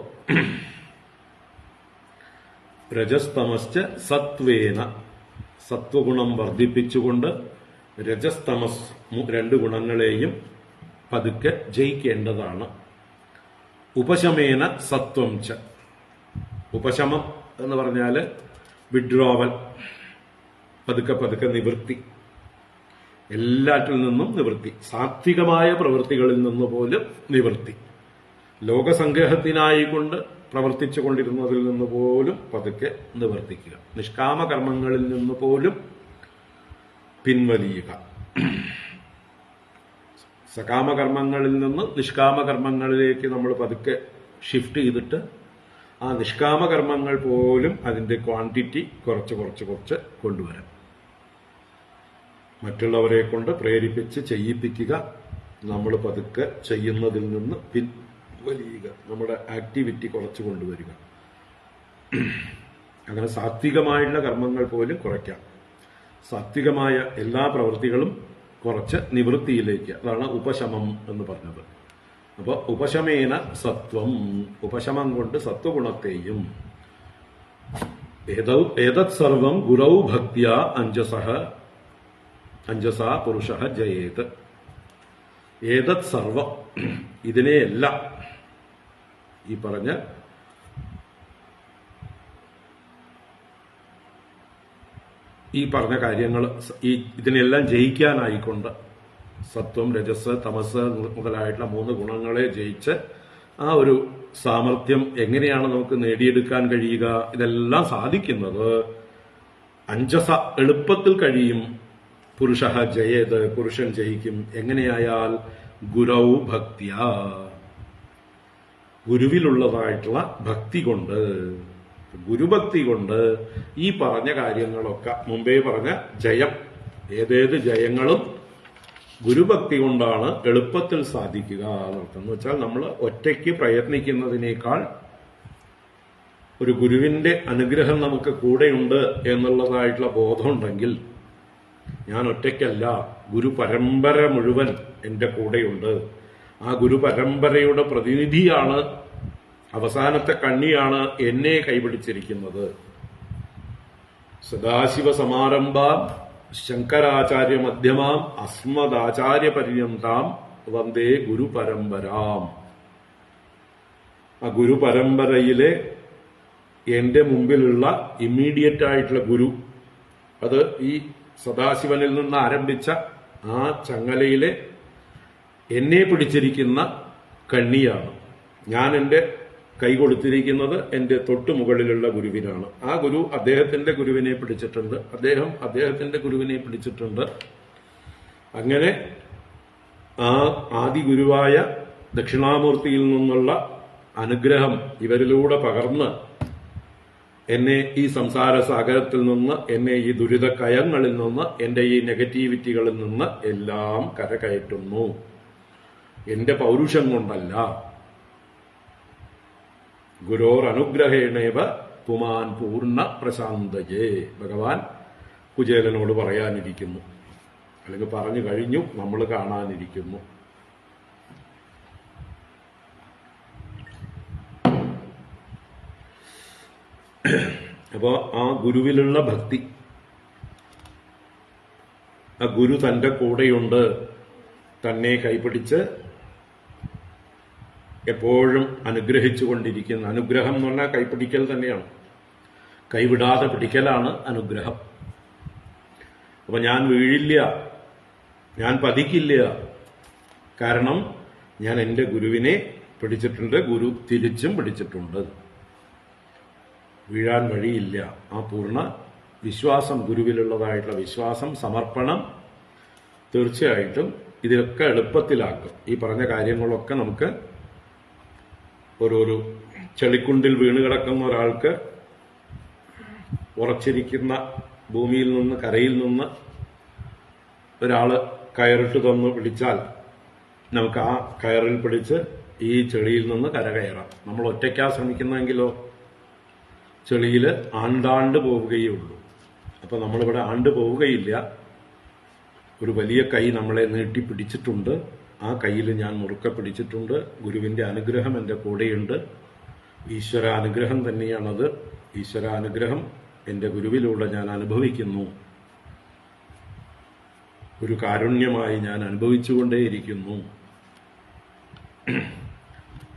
രജസ്തമശ്ച സത്വേന, സത്വഗുണം വർദ്ധിപ്പിച്ചുകൊണ്ട് രജസ്തമസ് 2 ഗുണങ്ങളെയും പതുക്കെ ജയിക്കേണ്ടതാണ്. ഉപശമേന സത്വം ച, ഉപശമം എന്ന് പറഞ്ഞാൽ വിഡ്രോവൽ, പതുക്കെ നിവൃത്തി, എല്ലാറ്റിൽ നിന്നും നിവൃത്തി, സാത്വികമായ പ്രവൃത്തികളിൽ നിന്ന് പോലും നിവൃത്തി, ലോകസംഗ്രഹത്തിനായിക്കൊണ്ട് പ്രവർത്തിച്ചു കൊണ്ടിരുന്നതിൽ നിന്ന് പോലും പതുക്കെ നിവർത്തിക്കുക, നിഷ്കാമകർമ്മങ്ങളിൽ നിന്ന് പോലും പിൻവലിയുക. സകാമകർമ്മങ്ങളിൽ നിന്ന് നിഷ്കാമകർമ്മങ്ങളിലേക്ക് നമ്മൾ പതുക്കെ ഷിഫ്റ്റ് ചെയ്തിട്ട് ആ നിഷ്കാമകർമ്മങ്ങൾ പോലും അതിന്റെ ക്വാണ്ടിറ്റി കുറച്ച് കൊണ്ടുവരാം. മറ്റുള്ളവരെ കൊണ്ട് പ്രേരിപ്പിച്ച് ചെയ്യിപ്പിക്കുക, നമ്മൾ പതുക്കെ ചെയ്യുന്നതിൽ നിന്ന് പിൻവലിയുക, നമ്മുടെ ആക്ടിവിറ്റി കുറച്ച് കൊണ്ടുവരിക. അങ്ങനെ സാത്വികമായുള്ള കർമ്മങ്ങൾ പോലും കുറയ്ക്കാം. സാത്വികമായ എല്ലാ പ്രവൃത്തികളും കുറച്ച് നിവൃത്തിയിലേക്ക്, അതാണ് ഉപശമം എന്ന് പറഞ്ഞത്. അപ്പോൾ ഉപശമേന സത്വം, ഉപശമം കൊണ്ട് സത്വഗുണത്തെയും, ഏതത് സർവം ഗുരൗ ഭക്തിയ അഞ്ജസാ പുരുഷ ജയേത്. ഏതത് സർവം, ഇതിനെയെല്ലാം, ഈ പറഞ്ഞ ഈ പറഞ്ഞ കാര്യങ്ങൾ ഇതിനെല്ലാം ജയിക്കാനായിക്കൊണ്ട് സത്വം, രജസ്, തമസ് മുതലായിട്ടുള്ള 3 ഗുണങ്ങളെ ജയിച്ച് ആ ഒരു സാമർഥ്യം എങ്ങനെയാണ് നമുക്ക് നേടിയെടുക്കാൻ കഴിയുക? ഇതെല്ലാം സാധിക്കുന്നത് അഞ്ജസ, എളുപ്പത്തിൽ കഴിയും. പുരുഷ ജയേത്, പുരുഷൻ ജയിക്കും. എങ്ങനെയായാൽ? ഗുരൗ ഭക്തിയ, ഗുരുവിലുള്ളതായിട്ടുള്ള ഭക്തി കൊണ്ട്, ഗുരുഭക്തി കൊണ്ട് ഈ പറഞ്ഞ കാര്യങ്ങളൊക്കെ, മുമ്പേ പറഞ്ഞ ജയം, ഏതേത് ജയങ്ങളും ഗുരുഭക്തി കൊണ്ടാണ് എളുപ്പത്തിൽ സാധിക്കുക എന്ന് വെച്ചാൽ നമ്മൾ ഒറ്റയ്ക്ക് പ്രയത്നിക്കുന്നതിനേക്കാൾ ഒരു ഗുരുവിന്റെ അനുഗ്രഹം നമുക്ക് കൂടെയുണ്ട് എന്നുള്ളതായിട്ടുള്ള ബോധമുണ്ടെങ്കിൽ, ഞാൻ ഒറ്റയ്ക്കല്ല, ഗുരു പരമ്പര മുഴുവൻ എന്റെ കൂടെയുണ്ട്, ആ ഗുരു പരമ്പരയുടെ പ്രതിനിധിയാണ്, അവസാനത്തെ കണ്ണിയാണ് എന്നെ കൈപിടിച്ചിരിക്കുന്നത്. സദാശിവ സമാരംഭാം ശങ്കരാചാര്യ മധ്യമാം അസ്മദാചാര്യ പര്യന്താം വന്ദേ ഗുരു പരമ്പരാം. ആ ഗുരു പരമ്പരയിലെ എന്റെ മുമ്പിലുള്ള ഇമ്മീഡിയറ്റ് ആയിട്ടുള്ള ഗുരു, അത് ഈ സദാശിവനിൽ നിന്ന് ആരംഭിച്ച ആ ചങ്ങലയിലെ എന്നെ പിടിച്ചിരിക്കുന്ന കണ്ണിയാണ്. ഞാൻ എന്റെ കൈ കൊടുത്തിരിക്കുന്നത് എന്റെ തൊട്ടുമുകളിലുള്ള ഗുരുവിനാണ്. ആ ഗുരു അദ്ദേഹത്തിന്റെ ഗുരുവിനെ പിടിച്ചിട്ടുണ്ട്, അദ്ദേഹം അദ്ദേഹത്തിന്റെ ഗുരുവിനെ പിടിച്ചിട്ടുണ്ട്. അങ്ങനെ ആ ആദി ഗുരുവായ ദക്ഷിണാമൂർത്തിയിൽ നിന്നുള്ള അനുഗ്രഹം ഇവരിലൂടെ പകർന്ന് എന്നെ ഈ സംസാര സാഗരത്തിൽ നിന്ന്, എന്നെ ഈ ദുരിത കയങ്ങളിൽ നിന്ന്, എന്റെ ഈ നെഗറ്റിവിറ്റികളിൽ നിന്ന് എല്ലാം കരകയറ്റുന്നു. എന്റെ പൗരുഷം കൊണ്ടല്ല. ഗുരോർ അനുഗ്രഹേണേവ പുമാൻ പൂർണ്ണ പ്രശാന്തയേ, ഭഗവാൻ കുചേലനോട് പറയാനിരിക്കുന്നു, അല്ലെങ്കിൽ പറഞ്ഞു കഴിഞ്ഞു, നമ്മൾ കാണാനിരിക്കുന്നു. അപ്പോ ആ ഗുരുവിലുള്ള ഭക്തി, ആ ഗുരു തന്റെ കൂടെയുണ്ട്, തന്നെ കൈപിടിച്ച് എപ്പോഴും അനുഗ്രഹിച്ചുകൊണ്ടിരിക്കുന്ന, അനുഗ്രഹം എന്ന് പറഞ്ഞാൽ കൈപിടിക്കൽ തന്നെയാണ്, കൈവിടാതെ പിടിക്കലാണ് അനുഗ്രഹം. അപ്പൊ ഞാൻ വീഴില്ല, ഞാൻ പതിക്കില്ല, കാരണം ഞാൻ എന്റെ ഗുരുവിനെ പിടിച്ചിട്ടുണ്ട്, ഗുരു തിരിച്ചും പിടിച്ചിട്ടുണ്ട്. വീഴാൻ വഴിയില്ല. ആ പൂർണ്ണ വിശ്വാസം, ഗുരുവിലുള്ളതായിട്ടുള്ള വിശ്വാസം, സമർപ്പണം തീർച്ചയായിട്ടും ഇതിലൊക്കെ എളുപ്പത്തിലാക്കും. ഈ പറഞ്ഞ കാര്യങ്ങളൊക്കെ നമുക്ക് ഒരു ചെളിക്കുണ്ടിൽ വീണ് കിടക്കുന്ന ഒരാൾക്ക് ഉറച്ചിരിക്കുന്ന ഭൂമിയിൽ നിന്ന്, കരയിൽ നിന്ന് ഒരാള് കയറിട്ട് തന്നു പിടിച്ചാൽ നമുക്ക് ആ കയറിൽ പിടിച്ച് ഈ ചെളിയിൽ നിന്ന് കരകയറാം. നമ്മൾ ഒറ്റയ്ക്കാ ശ്രമിക്കുന്നതെങ്കിലോ ചെളിയിൽ ആണ്ടാണ്ട് പോവുകയേ ഉള്ളൂ. അപ്പൊ നമ്മളിവിടെ ആണ്ട് പോവുകയില്ല. ഒരു വലിയ കൈ നമ്മളെ നീട്ടി പിടിച്ചിട്ടുണ്ട്, ആ കയ്യിൽ ഞാൻ മുറുക്കെ പിടിച്ചിട്ടുണ്ട്. ഗുരുവിന്റെ അനുഗ്രഹം എന്റെ കൂടെയുണ്ട്. ഈശ്വര അനുഗ്രഹം തന്നെയാണത്. ഈശ്വര അനുഗ്രഹം എന്റെ ഗുരുവിലൂടെ ഞാൻ അനുഭവിക്കുന്നു. ഒരു കാരുണ്യമായി ഞാൻ അനുഭവിച്ചുകൊണ്ടേയിരിക്കുന്നു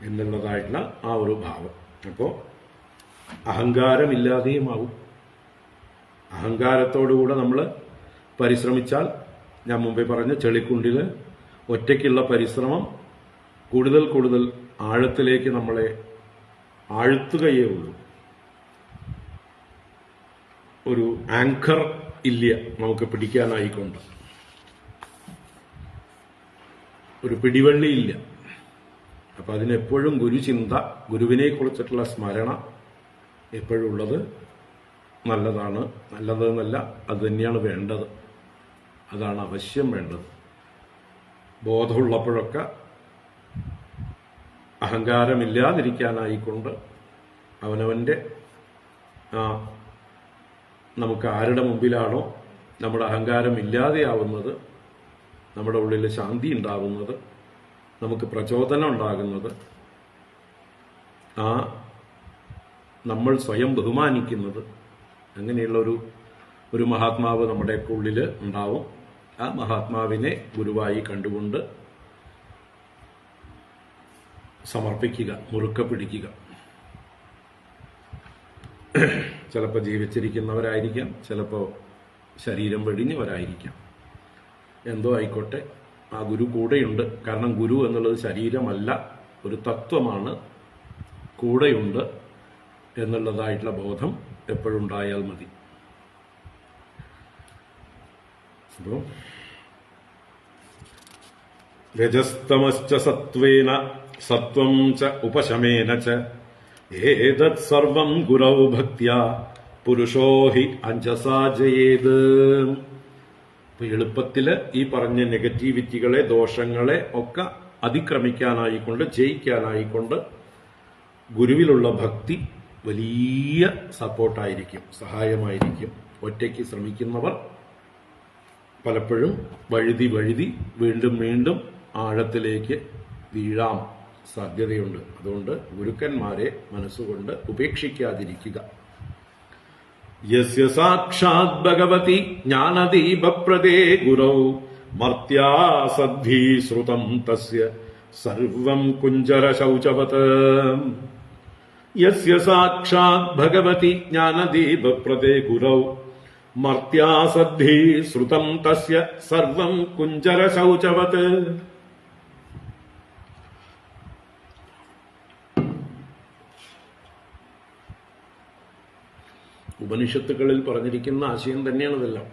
എന്നുള്ളതായിട്ടുള്ള ആ ഒരു ഭാവം. അപ്പോ അഹങ്കാരമില്ലാതെയുമാവും. അഹങ്കാരത്തോടുകൂടെ നമ്മൾ പരിശ്രമിച്ചാൽ, ഞാൻ മുമ്പേ പറഞ്ഞ ചെളിക്കുണ്ടില് ഒറ്റയ്ക്കുള്ള പരിശ്രമം കൂടുതൽ കൂടുതൽ ആഴത്തിലേക്ക് നമ്മളെ ആഴ്ത്തുകയേ ഉള്ളൂ. ഒരു ആങ്കർ ഇല്ല നമുക്ക് പിടിക്കാനായിക്കൊണ്ട്, ഒരു പിടിവള്ളിയില്ല. അപ്പൊ അതിനെപ്പോഴും ഗുരുചിന്ത, ഗുരുവിനെ കുറിച്ചിട്ടുള്ള സ്മരണ എപ്പോഴും ഉള്ളത് നല്ലതാണ്. നല്ലതെന്നല്ല, അത് തന്നെയാണ് വേണ്ടത്, അതാണ് അവശ്യം വേണ്ടത്. ബോധമുള്ളപ്പോഴൊക്കെ അഹങ്കാരമില്ലാതിരിക്കാനായിക്കൊണ്ട് അവനവന്റെ നമുക്ക് ആരുടെ മുമ്പിലാണോ നമ്മുടെ അഹങ്കാരം ഇല്ലാതെയാവുന്നത്, നമ്മുടെ ഉള്ളിൽ ശാന്തി ഉണ്ടാവുന്നത്, നമുക്ക് പ്രചോദനം ഉണ്ടാകുന്നത്, ആ നമ്മൾ സ്വയം ബഹുമാനിക്കുന്നത്, അങ്ങനെയുള്ള ഒരു മഹാത്മാവ് നമ്മുടെയൊക്കെ ഉള്ളിൽ ഉണ്ടാവും. ആ മഹാത്മാവിനെ ഗുരുവായി കണ്ടുകൊണ്ട് സമർപ്പിക്കുക, മുറുക്കെ പിടിക്കുക. ചിലപ്പോൾ ജീവിച്ചിരിക്കുന്നവരായിരിക്കാം, ചിലപ്പോൾ ശരീരം വെടിഞ്ഞവരായിരിക്കാം. എന്തോ ആയിക്കോട്ടെ, ആ ഗുരു കൂടെയുണ്ട്. കാരണം ഗുരു എന്നുള്ളത് ശരീരമല്ല, ഒരു തത്വമാണ്, കൂടെയുണ്ട് എന്നുള്ളതായിട്ടുള്ള ബോധം എപ്പോഴും ഉണ്ടായാൽ മതി. അപ്പോൾ രജസ്തമശ്ച സത്വേന സത്വം ച ഉപശമേന ച ഏതത് സർവം ഗുരൗ ഭക്ത്യാ പുരുഷോ ഹി അഞ്ജസാ ജയേത്. എളുപ്പത്തില് ഈ പറഞ്ഞ നെഗറ്റിവിറ്റികളെ, ദോഷങ്ങളെ ഒക്കെ അതിക്രമിക്കാനായിക്കൊണ്ട്, ജയിക്കാനായിക്കൊണ്ട് ഗുരുവിലുള്ള ഭക്തി വലിയ സപ്പോർട്ടായിരിക്കും, സഹായമായിരിക്കും. ഒറ്റയ്ക്ക് ശ്രമിക്കുന്നവർ പലപ്പോഴും വഴുതി വീണ്ടും വീണ്ടും ആഴത്തിലേക്ക് വീഴാൻ സാധ്യതയുണ്ട്. അതുകൊണ്ട് ഗുരുക്കന്മാരെ മനസ്സുകൊണ്ട് ഉപേക്ഷിക്കാതിരിക്കുക. യസ്യ സാക്ഷാത് ഭഗവതി ജ്ഞാനദീപപ്രദേ ഗുരൗ മർത്യാ സദ്ഭീ ശ്രുതം തസ്യ സർവം കുഞ്ചരശൗചവത്. യസ്യ സാക്ഷാത് ഭഗവതി ജ്ഞാനദീപപ്രദേ ഗുരൗ മർത്യാ സദ്ഭീ ശ്രുതം തസ്യ സർവം കുഞ്ചരശൗചവത്. ഉപനിഷത്തുകളിൽ പറഞ്ഞിരിക്കുന്ന ആശയം തന്നെയാണ് ഇതെല്ലാം.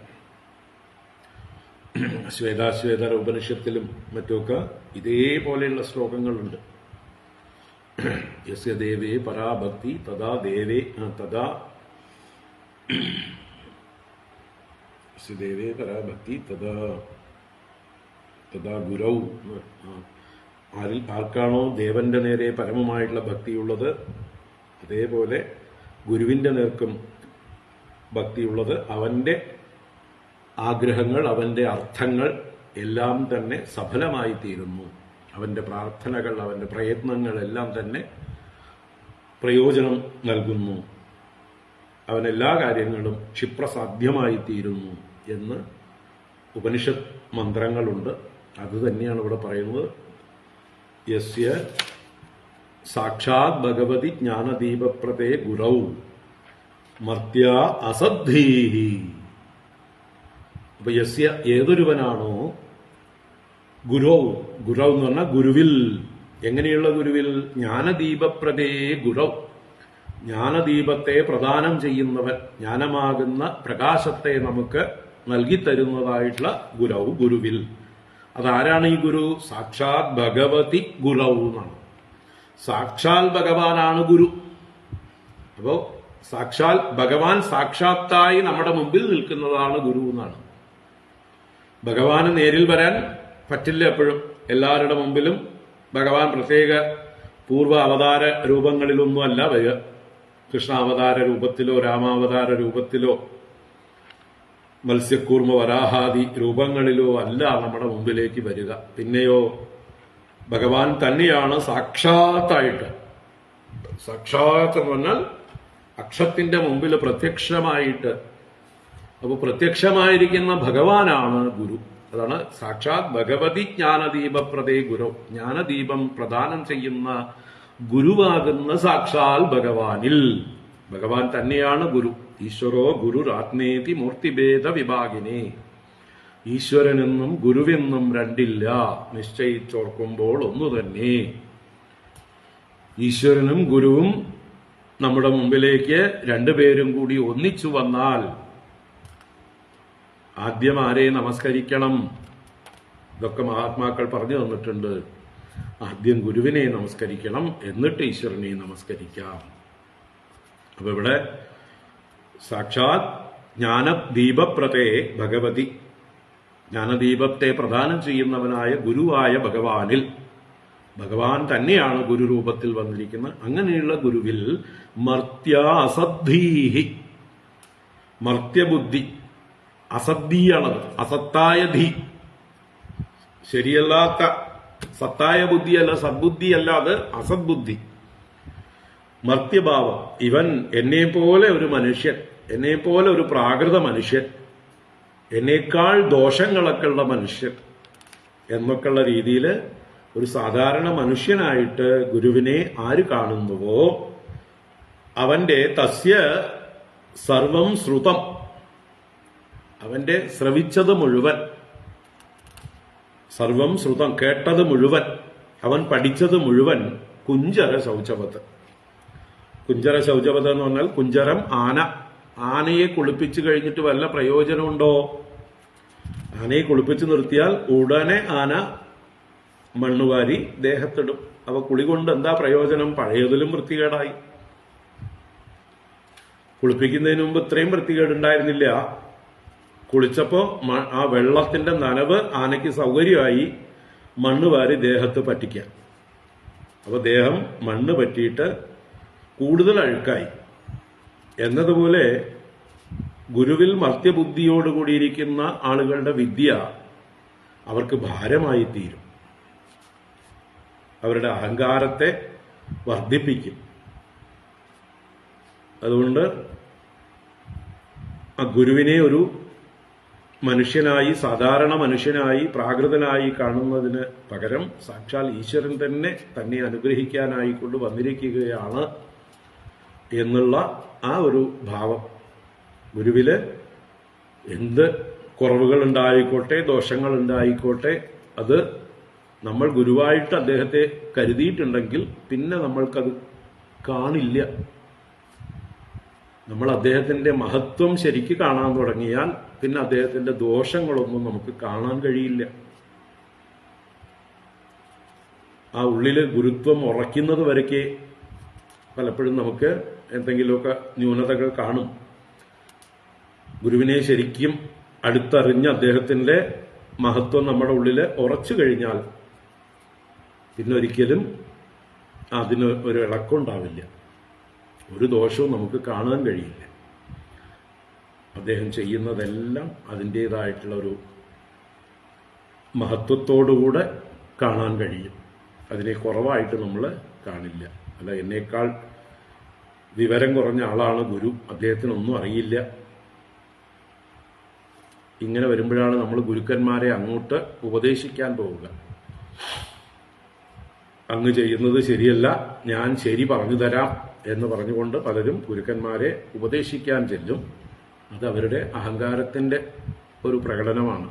ശ്വേതാശ്വേതര ഉപനിഷത്തിലും മറ്റുമൊക്കെ ഇതേപോലെയുള്ള ശ്ലോകങ്ങളുണ്ട്. യസ്യ ദേവേ പരാഭക്തി തഥാ ദേവേ തഥാ ദേവേ പരാഭക്തി തഥാ ഗുരൗ. ആർക്കാണോ ദേവന്റെ നേരെ പരമമായിട്ടുള്ള ഭക്തിയുള്ളത്, അതേപോലെ ഗുരുവിന്റെ നേർക്കും ഭക്തിയുള്ളത്, അവന്റെ ആഗ്രഹങ്ങൾ, അവന്റെ അർത്ഥങ്ങൾ എല്ലാം തന്നെ സഫലമായി തീരുന്നു. അവന്റെ പ്രാർത്ഥനകൾ, അവന്റെ പ്രയത്നങ്ങൾ എല്ലാം തന്നെ പ്രയോജനം നൽകുന്നു. അവനെല്ലാ കാര്യങ്ങളും ക്ഷിപ്രസാധ്യമായി തീരുന്നു എന്ന് ഉപനിഷത്ത് മന്ത്രങ്ങളുണ്ട്. അത് തന്നെയാണ് ഇവിടെ പറയുന്നത്. യസ്യ സാക്ഷാത് ഭഗവതി ജ്ഞാനദീപപ്രദേ ഗുരൗ മർത്യ അസദ്ധീഹി. അപ്പൊ യസ്യ ഏതൊരുവനാണോ ഗുരൗ എന്ന് പറഞ്ഞാൽ ഗുരുവിൽ. എങ്ങനെയുള്ള ഗുരുവിൽ? ജ്ഞാനദീപപ്രദേ ഗുരൗ. ജ്ഞാനദീപത്തെ പ്രദാനം ചെയ്യുന്നവൻ, ജ്ഞാനമാകുന്ന പ്രകാശത്തെ നമുക്ക് നൽകിത്തരുന്നതായിട്ടുള്ള ഗുരുവിൽ. അതാരാണ് ഈ ഗുരു? സാക്ഷാത് ഭഗവതി ഗുരൗ എന്നാണ്. സാക്ഷാൽ ഭഗവാനാണ് ഗുരു. അപ്പോ സാക്ഷാൽ ഭഗവാൻ സാക്ഷാത്തായി നമ്മുടെ മുമ്പിൽ നിൽക്കുന്നതാണ് ഗുരു എന്നാണ്. ഭഗവാന് നേരിൽ വരാൻ പറ്റില്ല എപ്പോഴും. എല്ലാവരുടെ മുമ്പിലും ഭഗവാൻ പ്രത്യേക പൂർവ്വ അവതാര രൂപങ്ങളിലൊന്നുമല്ല വരിക. കൃഷ്ണാവതാര രൂപത്തിലോ രാമാവതാര രൂപത്തിലോ മത്സ്യക്കൂർമ്മ വരാഹാദി രൂപങ്ങളിലോ അല്ല നമ്മുടെ മുമ്പിലേക്ക് വരിക. പിന്നെയോ ഭഗവാൻ തന്നെയാണ് സാക്ഷാത്തായിട്ട്. സാക്ഷാത്ത് എന്ന് പറഞ്ഞാൽ അക്ഷത്തിന്റെ മുമ്പിൽ പ്രത്യക്ഷമായിട്ട്. അപ്പോൾ പ്രത്യക്ഷമായിരിക്കുന്ന ഭഗവാനാണ് ഗുരു. അതാണ് സാക്ഷാത് ഭഗവതി ജ്ഞാനദീപപ്രദേ ഗുരു. ജ്ഞാനദീപം പ്രദാനം ചെയ്യുന്ന ഗുരുവാകുന്ന സാക്ഷാൽ ഭഗവാനിൽ. ഭഗവാൻ തന്നെയാണ് ഗുരു. ഈശ്വരോ ഗുരുരാത്മേതി മൂർത്തിഭേദ വിഭാഗിനെ. ഈശ്വരനെന്നും ഗുരുവെന്നും രണ്ടില്ല, നിശ്ചയിച്ചോർക്കുമ്പോൾ ഒന്നു തന്നെ. ഈശ്വരനും ഗുരുവും നമ്മുടെ മുമ്പിലേക്ക് രണ്ടുപേരും കൂടി ഒന്നിച്ചു വന്നാൽ ആദ്യം ആരെ നമസ്കരിക്കണം? ഇതൊക്കെ മഹാത്മാക്കൾ പറഞ്ഞു തന്നിട്ടുണ്ട്. ആദ്യം ഗുരുവിനെ നമസ്കരിക്കണം, എന്നിട്ട് ഈശ്വരനെ നമസ്കരിക്കാം. അപ്പൊ ഇവിടെ സാക്ഷാത് ജ്ഞാനദീപപ്രദേ ഭഗവതി, ജ്ഞാനദീപത്തെ പ്രദാനം ചെയ്യുന്നവനായ ഗുരുവായ ഭഗവാനിൽ. ഭഗവാൻ തന്നെയാണ് ഗുരുരൂപത്തിൽ വന്നിരിക്കുന്നത്. അങ്ങനെയുള്ള ഗുരുവിൽ മർത്യ അസദ്ധീഹി, മർത്യബുദ്ധി, അസദ്ധിയാണത്. അസത്തായ ധി, ശരിയല്ലാത്ത സത്തായ ബുദ്ധിയല്ല, സദ്ബുദ്ധിയല്ല, അത് അസദ്ബുദ്ധി, മർത്യഭാവം. ഇവൻ എന്നെ പോലെ ഒരു മനുഷ്യൻ, എന്നെ പോലെ ഒരു പ്രാകൃത മനുഷ്യൻ, എന്നേക്കാൾ ദോഷങ്ങളൊക്കെ ഉള്ള മനുഷ്യൻ എന്നൊക്കെയുള്ള രീതിയിൽ ഒരു സാധാരണ മനുഷ്യനായിട്ട് ഗുരുവിനെ ആര് കാണുന്നുവോ അവന്റെ തസ്യ സർവം ശ്രുതം, അവന്റെ ശ്രവിച്ചത് മുഴുവൻ, സർവം ശ്രുതം, കേട്ടത് മുഴുവൻ, അവൻ പഠിച്ചത് മുഴുവൻ കുഞ്ചര ശൗചവത്. കുഞ്ചര ശൗചവത് എന്ന് പറഞ്ഞാൽ കുഞ്ചരം ആന. ആനയെ കുളിപ്പിച്ചു കഴിഞ്ഞിട്ട് വല്ല പ്രയോജനമുണ്ടോ? ആനയെ കുളിപ്പിച്ചു നിർത്തിയാൽ ഉടനെ ആന മണ്ണുവാരി ദേഹത്തിടും. അവ കുളി കൊണ്ട് എന്താ പ്രയോജനം? പഴയതിലും വൃത്തികേടായി. കുളിപ്പിക്കുന്നതിന് മുമ്പ് ഇത്രയും വൃത്തികേടുണ്ടായിരുന്നില്ല. കുളിച്ചപ്പോ ആ വെള്ളത്തിന്റെ നനവ് ആനയ്ക്ക് സൗകര്യമായി മണ്ണ് വാരി ദേഹത്ത് പറ്റിക്കാൻ. അപ്പൊ ദേഹം മണ്ണ് പറ്റിയിട്ട് കൂടുതൽ അഴുക്കായി. എന്നതുപോലെ ഗുരുവിൽ മർത്യബുദ്ധിയോടുകൂടിയിരിക്കുന്ന ആളുകളുടെ വിദ്യ അവർക്ക് ഭാരമായി തീരും. അവരുടെ അഹങ്കാരത്തെ വർദ്ധിപ്പിക്കും. അതുകൊണ്ട് ആ ഗുരുവിനെ ഒരു മനുഷ്യനായി, സാധാരണ മനുഷ്യനായി, പ്രാകൃതനായി കാണുന്നതിന് പകരം സാക്ഷാൽ ഈശ്വരൻ തന്നെ അനുഗ്രഹിക്കാനായിക്കൊണ്ട് വന്നിരിക്കുകയാണ് എന്നുള്ള ആ ഒരു ഭാവം. ഗുരുവില് എന്ത് കുറവുകൾ ഉണ്ടായിക്കോട്ടെ, ദോഷങ്ങൾ ഉണ്ടായിക്കോട്ടെ, അത് നമ്മൾ ഗുരുവായിട്ട് അദ്ദേഹത്തെ കരുതിയിട്ടുണ്ടെങ്കിൽ പിന്നെ നമ്മൾക്കത് കാണില്ല. നമ്മൾ അദ്ദേഹത്തിന്റെ മഹത്വം ശരിക്ക് കാണാൻ തുടങ്ങിയാൽ പിന്നെ അദ്ദേഹത്തിന്റെ ദോഷങ്ങളൊന്നും നമുക്ക് കാണാൻ കഴിയില്ല. ആ ഉള്ളില് ഗുരുത്വം ഉറയ്ക്കുന്നത് വരയ്ക്ക് പലപ്പോഴും നമുക്ക് എന്തെങ്കിലുമൊക്കെ ന്യൂനതകൾ കാണും. ഗുരുവിനെ ശരിക്കും അടുത്തറിഞ്ഞ് അദ്ദേഹത്തിന്റെ മഹത്വം നമ്മുടെ ഉള്ളില് ഉറച്ചു കഴിഞ്ഞാൽ പിന്നെ ഒരിക്കലും അതിന് ഒരു ഇളക്കമുണ്ടാവില്ല, ഒരു ദോഷവും നമുക്ക് കാണാൻ കഴിയില്ല. അദ്ദേഹം ചെയ്യുന്നതെല്ലാം അതിൻ്റെതായിട്ടുള്ള ഒരു മഹത്വത്തോടുകൂടെ കാണാൻ കഴിയും. അതിനെ കുറവായിട്ട് നമ്മൾ കാണില്ല. അല്ല, എന്നേക്കാൾ വിവരം കുറഞ്ഞ ആളാണ് ഗുരു, അദ്ദേഹത്തിനൊന്നും അറിയില്ല, ഇങ്ങനെ വരുമ്പോഴാണ് നമ്മൾ ഗുരുക്കന്മാരെ അങ്ങോട്ട് ഉപദേശിക്കാൻ പോവുക. അങ്ങ് ചെയ്യുന്നത് ശരിയല്ല, ഞാൻ ശരി പറഞ്ഞു തരാം എന്ന് പറഞ്ഞുകൊണ്ട് പലരും ഗുരുക്കന്മാരെ ഉപദേശിക്കാൻ ചെല്ലും. അത് അവരുടെ അഹങ്കാരത്തിന്റെ ഒരു പ്രകടനമാണ്.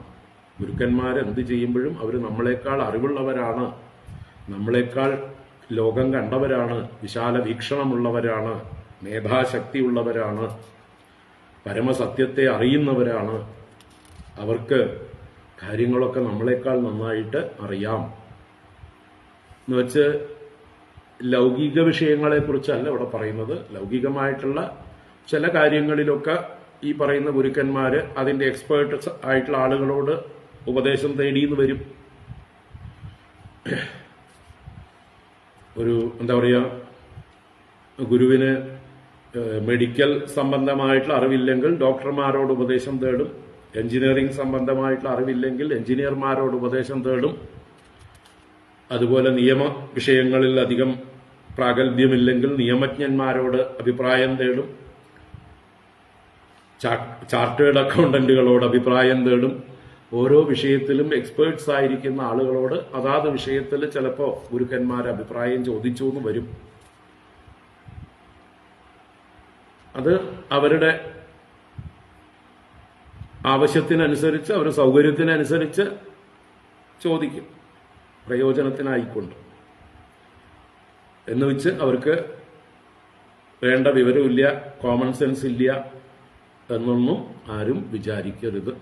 ഗുരുക്കന്മാരെന്ത് ചെയ്യുമ്പോഴും അവർ നമ്മളെക്കാൾ അറിവുള്ളവരാണ്, നമ്മളെക്കാൾ ലോകം കണ്ടവരാണ്, വിശാല വീക്ഷണമുള്ളവരാണ്, മേധാശക്തിയുള്ളവരാണ്, പരമസത്യത്തെ അറിയുന്നവരാണ്. അവർക്ക് കാര്യങ്ങളൊക്കെ നമ്മളെക്കാൾ നന്നായിട്ട് അറിയാം എന്ന് വെച്ച് ലൗകിക വിഷയങ്ങളെക്കുറിച്ചല്ല ഇവിടെ പറയുന്നത്. ലൗകികമായിട്ടുള്ള ചില കാര്യങ്ങളിലൊക്കെ ഈ പറയുന്ന ഗുരുക്കന്മാര് അതിന്റെ എക്സ്പേർട്ട് ആയിട്ടുള്ള ആളുകളോട് ഉപദേശം തേടിയെന്ന് വരും. ഒരു എന്താ പറയുക, ഗുരുവിന് മെഡിക്കൽ സംബന്ധമായിട്ടുള്ള അറിവില്ലെങ്കിൽ ഡോക്ടർമാരോട് ഉപദേശം തേടും, എഞ്ചിനീയറിംഗ് സംബന്ധമായിട്ടുള്ള അറിവില്ലെങ്കിൽ എഞ്ചിനീയർമാരോട് ഉപദേശം തേടും, അതുപോലെ നിയമ വിഷയങ്ങളിൽ അധികം പ്രാഗൽഭ്യമില്ലെങ്കിൽ നിയമജ്ഞന്മാരോട് അഭിപ്രായം തേടും, ചാർട്ടേഡ് അക്കൗണ്ടന്റുകളോട് അഭിപ്രായം തേടും. ഓരോ വിഷയത്തിലും എക്സ്പേർട്സ് ആയിരിക്കുന്ന ആളുകളോട് അതാത് വിഷയത്തിൽ ചിലപ്പോൾ ഗുരുക്കന്മാർ അഭിപ്രായം ചോദിച്ചു എന്ന് വരും. അത് അവരുടെ ആവശ്യത്തിനനുസരിച്ച്, അവരുടെ സൗകര്യത്തിനനുസരിച്ച് ചോദിക്കും, പ്രയോജനത്തിനായിക്കൊണ്ട്. എന്ന് വെച്ച് അവർക്ക് വേണ്ട വിവരമില്ല, കോമൺ സെൻസ് ഇല്ല എന്നൊന്നും ആരും വിചാരിക്കരുത്.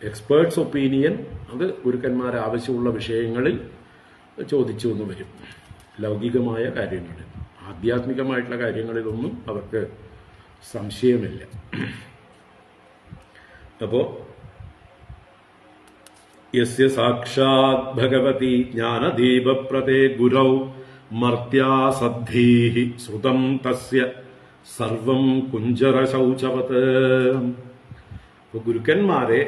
എക്സ്പേർട്സ് ഒപ്പീനിയൻ അത് ഗുരുക്കന്മാർ ആവശ്യമുള്ള വിഷയങ്ങളിൽ ചോദിച്ചു എന്ന് വരും. ലൗകികമായ കാര്യങ്ങളിൽ, ആധ്യാത്മികമായിട്ടുള്ള കാര്യങ്ങളിലൊന്നും അവർക്ക് സംശയമില്ല. അപ്പോ യസ്യ സാക്ഷാത് ഭഗവതി ജ്ഞാനദീപപ്രദേ ഗുരൗ മർത്യാസദ്ധീഹി ശ്രുതം തസ്യ സർവം കുഞ്ചരശൗചവത്. ഗുരുക്കന്മാരെ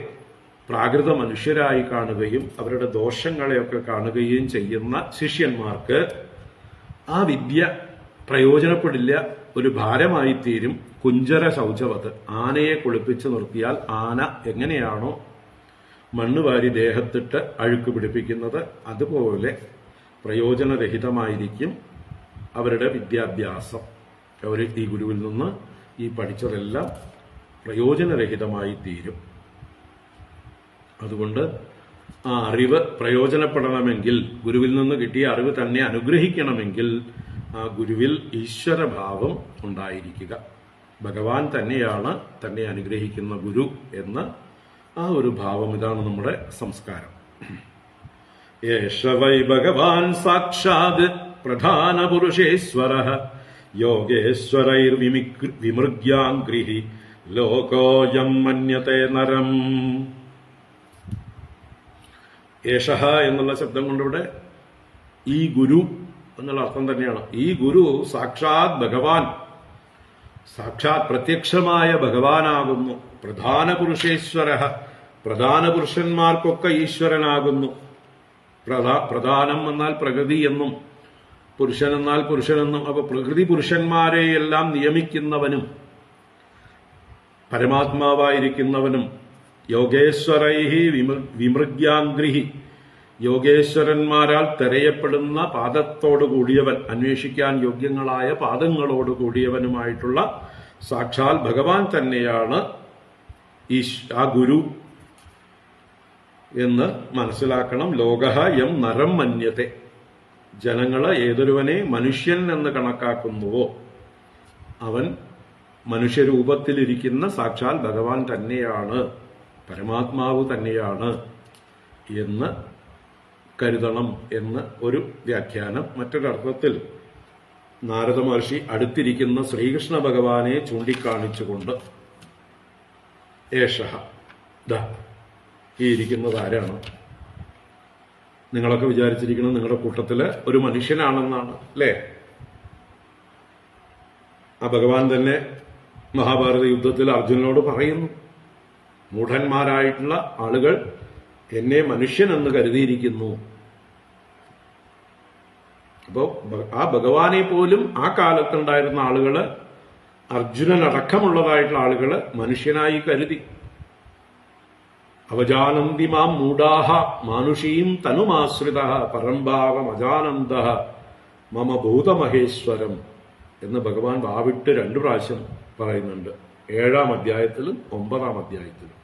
പ്രാകൃത മനുഷ്യരായി കാണുകയും അവരുടെ ദോഷങ്ങളെയൊക്കെ കാണുകയും ചെയ്യുന്ന ശിഷ്യന്മാർക്ക് ആ വിദ്യ പ്രയോജനപ്പെടില്ല, ഒരു ഭാരമായി തീരും. കുഞ്ചര ശൗചവത്, ആനയെ കുളിപ്പിച്ച് നിർത്തിയാൽ ആന എങ്ങനെയാണോ മണ്ണ് വാരി ദേഹത്തിട്ട് അഴുക്ക് പിടിപ്പിക്കുന്നത്, അതുപോലെ പ്രയോജനരഹിതമായിരിക്കും അവരുടെ വിദ്യാഭ്യാസം. അവർ ഈ ഗുരുവിൽ നിന്ന് ഈ പഠിച്ചതെല്ലാം പ്രയോജനരഹിതമായി തീരും. അതുകൊണ്ട് ആ അറിവ് പ്രയോജനപ്പെടണമെങ്കിൽ, ഗുരുവിൽ നിന്ന് കിട്ടിയ അറിവ് തന്നെ അനുഗ്രഹിക്കണമെങ്കിൽ ആ ഗുരുവിൽ ഈശ്വരഭാവം ഉണ്ടായിരിക്കുക. ഭഗവാൻ തന്നെയാണ് തന്നെ അനുഗ്രഹിക്കുന്ന ഗുരു എന്ന ആ ഒരു ഭാവം. ഇതാണ് നമ്മുടെ സംസ്കാരം. യേശ വൈ ഭഗവാൻ സാക്ഷാത് പ്രധാന പുരുഷേശ്വരഃ യോഗേശ്വരൈർ വിമൃഗ്യാംഗ്രിഹി ലോകോയം മന്യത്തെ നരം. യേശഃ എന്നുള്ള ശബ്ദം കൊണ്ടിവിടെ ഈ ഗുരു എന്നുള്ള അർത്ഥം തന്നെയാണ്. ഈ ഗുരു സാക്ഷാത് ഭഗവാൻ, സാക്ഷാത് പ്രത്യക്ഷമായ ഭഗവാനാകുന്നു. പ്രധാന പുരുഷേശ്വരഃ, പ്രധാന പുരുഷന്മാർക്കൊക്കെ ഈശ്വരനാകുന്നു. പ്രധാനം എന്നാൽ പ്രകൃതി എന്നും പുരുഷൻ എന്നാൽ പുരുഷനെന്നും. അപ്പൊ പ്രകൃതി പുരുഷന്മാരെയെല്ലാം നിയമിക്കുന്നവനും പരമാത്മാവായിരിക്കുന്നവനും യോഗേശ്വരൈഹി വിമൃഗ്യാംഗ്രിഹി, യോഗേശ്വരന്മാരാൽ തെരയപ്പെടുന്ന പാദത്തോടു കൂടിയവൻ, അന്വേഷിക്കാൻ യോഗ്യങ്ങളായ പാദങ്ങളോട് കൂടിയവനുമായിട്ടുള്ള സാക്ഷാൽ ഭഗവാൻ തന്നെയാണ് ആ ഗുരു എന്ന് മനസ്സിലാക്കണം. ലോകഃ യം നരം മന്യത്തെ, ജനങ്ങൾ ഏതൊരുവനെ മനുഷ്യൻ എന്ന് കണക്കാക്കുന്നുവോ അവൻ മനുഷ്യരൂപത്തിലിരിക്കുന്ന സാക്ഷാൽ ഭഗവാൻ തന്നെയാണ്, പരമാത്മാവ് തന്നെയാണ് എന്ന് കരുതണം എന്ന് ഒരു വ്യാഖ്യാനം. മറ്റൊരർത്ഥത്തിൽ നാരദ മഹർഷി അടുത്തിരിക്കുന്ന ശ്രീകൃഷ്ണ ഭഗവാനെ ചൂണ്ടിക്കാണിച്ചുകൊണ്ട് ഏഷഃ, ഈ ഇരിക്കുന്നത് ആരാണ്? നിങ്ങളൊക്കെ വിചാരിച്ചിരിക്കുന്നത് നിങ്ങളുടെ കൂട്ടത്തില് ഒരു മനുഷ്യനാണെന്നാണ്, അല്ലേ? ആ ഭഗവാൻ തന്നെ മഹാഭാരത യുദ്ധത്തിൽ അർജുനനോട് പറയുന്നു, മൂഢന്മാരായിട്ടുള്ള ആളുകൾ എന്നെ മനുഷ്യനെന്ന് കരുതിയിരിക്കുന്നു. അപ്പോ ആ ഭഗവാനെ പോലും ആ കാലത്തുണ്ടായിരുന്ന ആളുകള്, അർജുനനടക്കമുള്ളതായിട്ടുള്ള ആളുകള് മനുഷ്യനായി കരുതി. അവജാനന്തി മാം മൂഢാഹ മാനുഷീം തനുമാശ്രിതഃ പരംഭാവമജാനന്ദഃ മമ ഭൂതമഹേശ്വരം എന്ന് ഭഗവാൻ വാവിട്ട് 2 പ്രാവശ്യം പറയുന്നുണ്ട്. 7-ാം അധ്യായത്തിലും 9-ാം അധ്യായത്തിലും.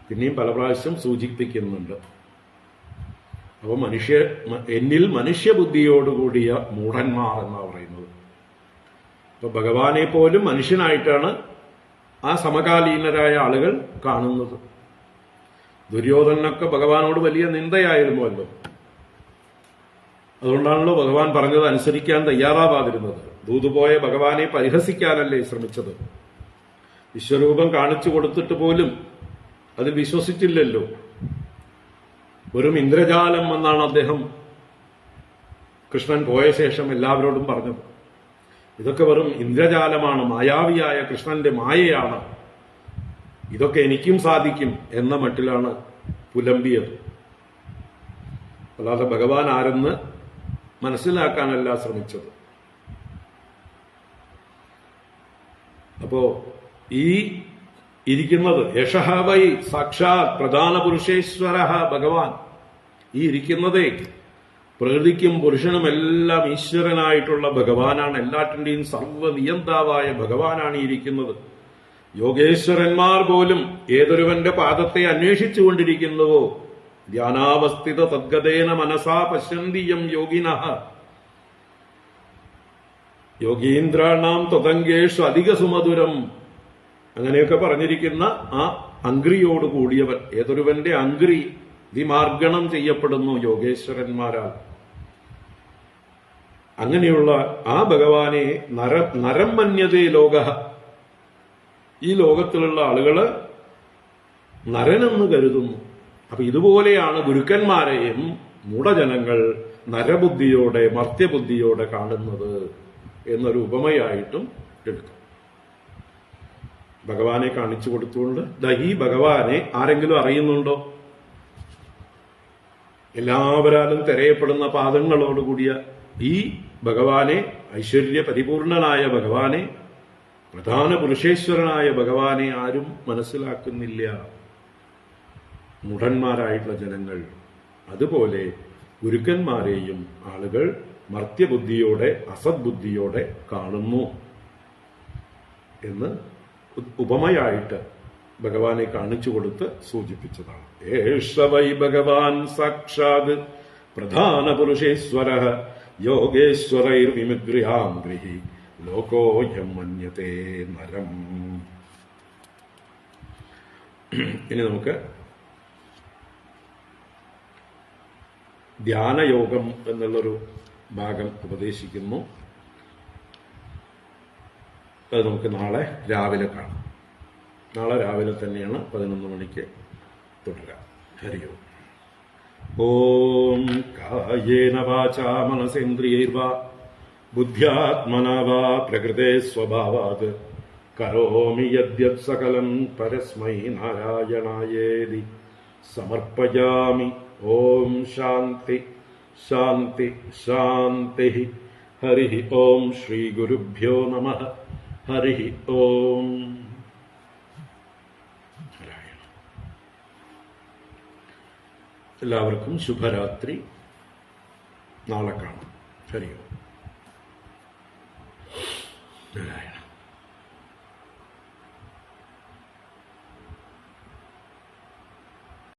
പിന്നെയും പല പ്രാവശ്യം സൂചിപ്പിക്കുന്നുണ്ട്. അപ്പൊ എന്നിൽ മനുഷ്യബുദ്ധിയോടുകൂടിയ മൂഢന്മാർ എന്നാ പറയുന്നത്. അപ്പൊ ഭഗവാനെ പോലും മനുഷ്യനായിട്ടാണ് ആ സമകാലീനരായ ആളുകൾ കാണുന്നത്. ദുര്യോധനനൊക്കെ ഭഗവാനോട് വലിയ നിന്ദയായിരുന്നുവല്ലോ. അതുകൊണ്ടാണല്ലോ ഭഗവാൻ പറഞ്ഞത് അനുസരിക്കാൻ തയ്യാറാവാതിരുന്നത്. ദൂതുപോയ ഭഗവാനെ പരിഹസിക്കാനല്ലേ ശ്രമിച്ചത്. വിശ്വരൂപം കാണിച്ചു കൊടുത്തിട്ട് പോലും അതിൽ വിശ്വസിച്ചില്ലല്ലോ. വെറും ഇന്ദ്രജാലം എന്നാണ് അദ്ദേഹം കൃഷ്ണൻ പോയ ശേഷം എല്ലാവരോടും പറഞ്ഞത്. ഇതൊക്കെ വെറും ഇന്ദ്രജാലമാണ്, മായാവിയായ കൃഷ്ണന്റെ മായയാണ്, ഇതൊക്കെ എനിക്കും സാധിക്കും എന്ന മട്ടിലാണ് പുലമ്പിയത്. അല്ലാതെ ഭഗവാൻ ആരെന്ന് മനസ്സിലാക്കാനല്ല ശ്രമിച്ചത്. അപ്പോ ഈ ഇരിക്കുന്നത് യശഃ വൈ സാക്ഷാത് പ്രധാന പുരുഷേശ്വരഃ ഭഗവാൻ, ഈ ഇരിക്കുന്നതേ പ്രകൃതിക്കും പുരുഷനുമെല്ലാം ഈശ്വരനായിട്ടുള്ള ഭഗവാനാണ്. എല്ലാറ്റിന്റെയും സർവ്വനിയന്താവായ ഭഗവാനാണ് ഇരിക്കുന്നത്. യോഗേശ്വരന്മാർ പോലും ഏതൊരുവന്റെ പാദത്തെ അന്വേഷിച്ചുകൊണ്ടിരിക്കുന്നുവോ ധ്യാനാവസ്ഥിത തദ്ഗതേന മനസാ പശ്യന്തിയം യോഗിനഃ യോഗീന്ദ്രാണാം ത്വതംഗേഷു അധിക സുമധുരം, അങ്ങനെയൊക്കെ പറഞ്ഞിരിക്കുന്ന ആ അംഗ്രിയോട് കൂടിയവൻ, ഏതൊരുവന്റെ അംഗ്രി വിമാർഗണം ചെയ്യപ്പെടുന്നു യോഗേശ്വരന്മാരാൽ. അങ്ങനെയുള്ള ആ ഭഗവാനെ നരം മന്യതേ ലോകഃ, ഈ ലോകത്തിലുള്ള ആളുകള് നരനെന്ന് കരുതുന്നു. അപ്പൊ ഇതുപോലെയാണ് ഗുരുക്കന്മാരെയും മൂഢജനങ്ങൾ നരബുദ്ധിയോടെ മർത്യബുദ്ധിയോടെ കാണുന്നത് എന്നൊരു ഉപമയായിട്ടും എടുക്കും. ഭഗവാനെ കാണിച്ചു കൊടുത്തുകൊണ്ട് ഈ ഭഗവാനെ ആരെങ്കിലും അറിയുന്നുണ്ടോ? എല്ലാവരാലും തിരയപ്പെടുന്ന പാദങ്ങളോടുകൂടിയ ഈ ഭഗവാനെ, ഐശ്വര്യ പരിപൂർണനായ ഭഗവാനെ, പ്രധാന പുരുഷേശ്വരനായ ഭഗവാനെ ആരും മനസ്സിലാക്കുന്നില്ല, മൂഢന്മാരായിട്ടുള്ള ജനങ്ങൾ. അതുപോലെ ഗുരുക്കന്മാരെയും ആളുകൾ മർത്യബുദ്ധിയോടെ അസദ്ബുദ്ധിയോടെ കാണുന്നു എന്ന് ഉപമയായിട്ട് ഭഗവാനെ കാണിച്ചു കൊടുത്ത് സൂചിപ്പിച്ചതാണ്. ഏഷ വൈ ഭഗവാൻ സാക്ഷാത് പ്രധാന പുരുഷേശ്വര യോഗേശ്വരൈർവിമുദ്രിയാംഗ്രിഹി ലോകോയം മന്യത്തെ നരം. ഇനി നമുക്ക് ധ്യാനയോഗം എന്നുള്ളൊരു ഭാഗം ഉപദേശിക്കുന്നു. അത് നമുക്ക് നാളെ രാവിലെ കാണാം. നാളെ രാവിലെ തന്നെയാണ് 11 മണിക്ക് തുടരാം. ഹരി ഓം. ഓം കായേന വാചാ മനസേന്ദ്രിയൈർവാ ബുദ്ധ്യാത്മനാ വാ പ്രകൃതേ സ്വഭാവാത് കരോമി യദ്യത് സകലം പരസ്മൈ നാരായണായേതി സമർപ്പയാമി. ഓം ശാന്തി ശാന്തി ശാന്തി. ഹരി ഓം. ശ്രീ ഗുരുഭ്യോ നമഃ. ഹരി ഓം. എല്ലാവർക്കും ശുഭരാത്രി. നാളെ കാണാം. ഹരി ഓം. നാരായണ.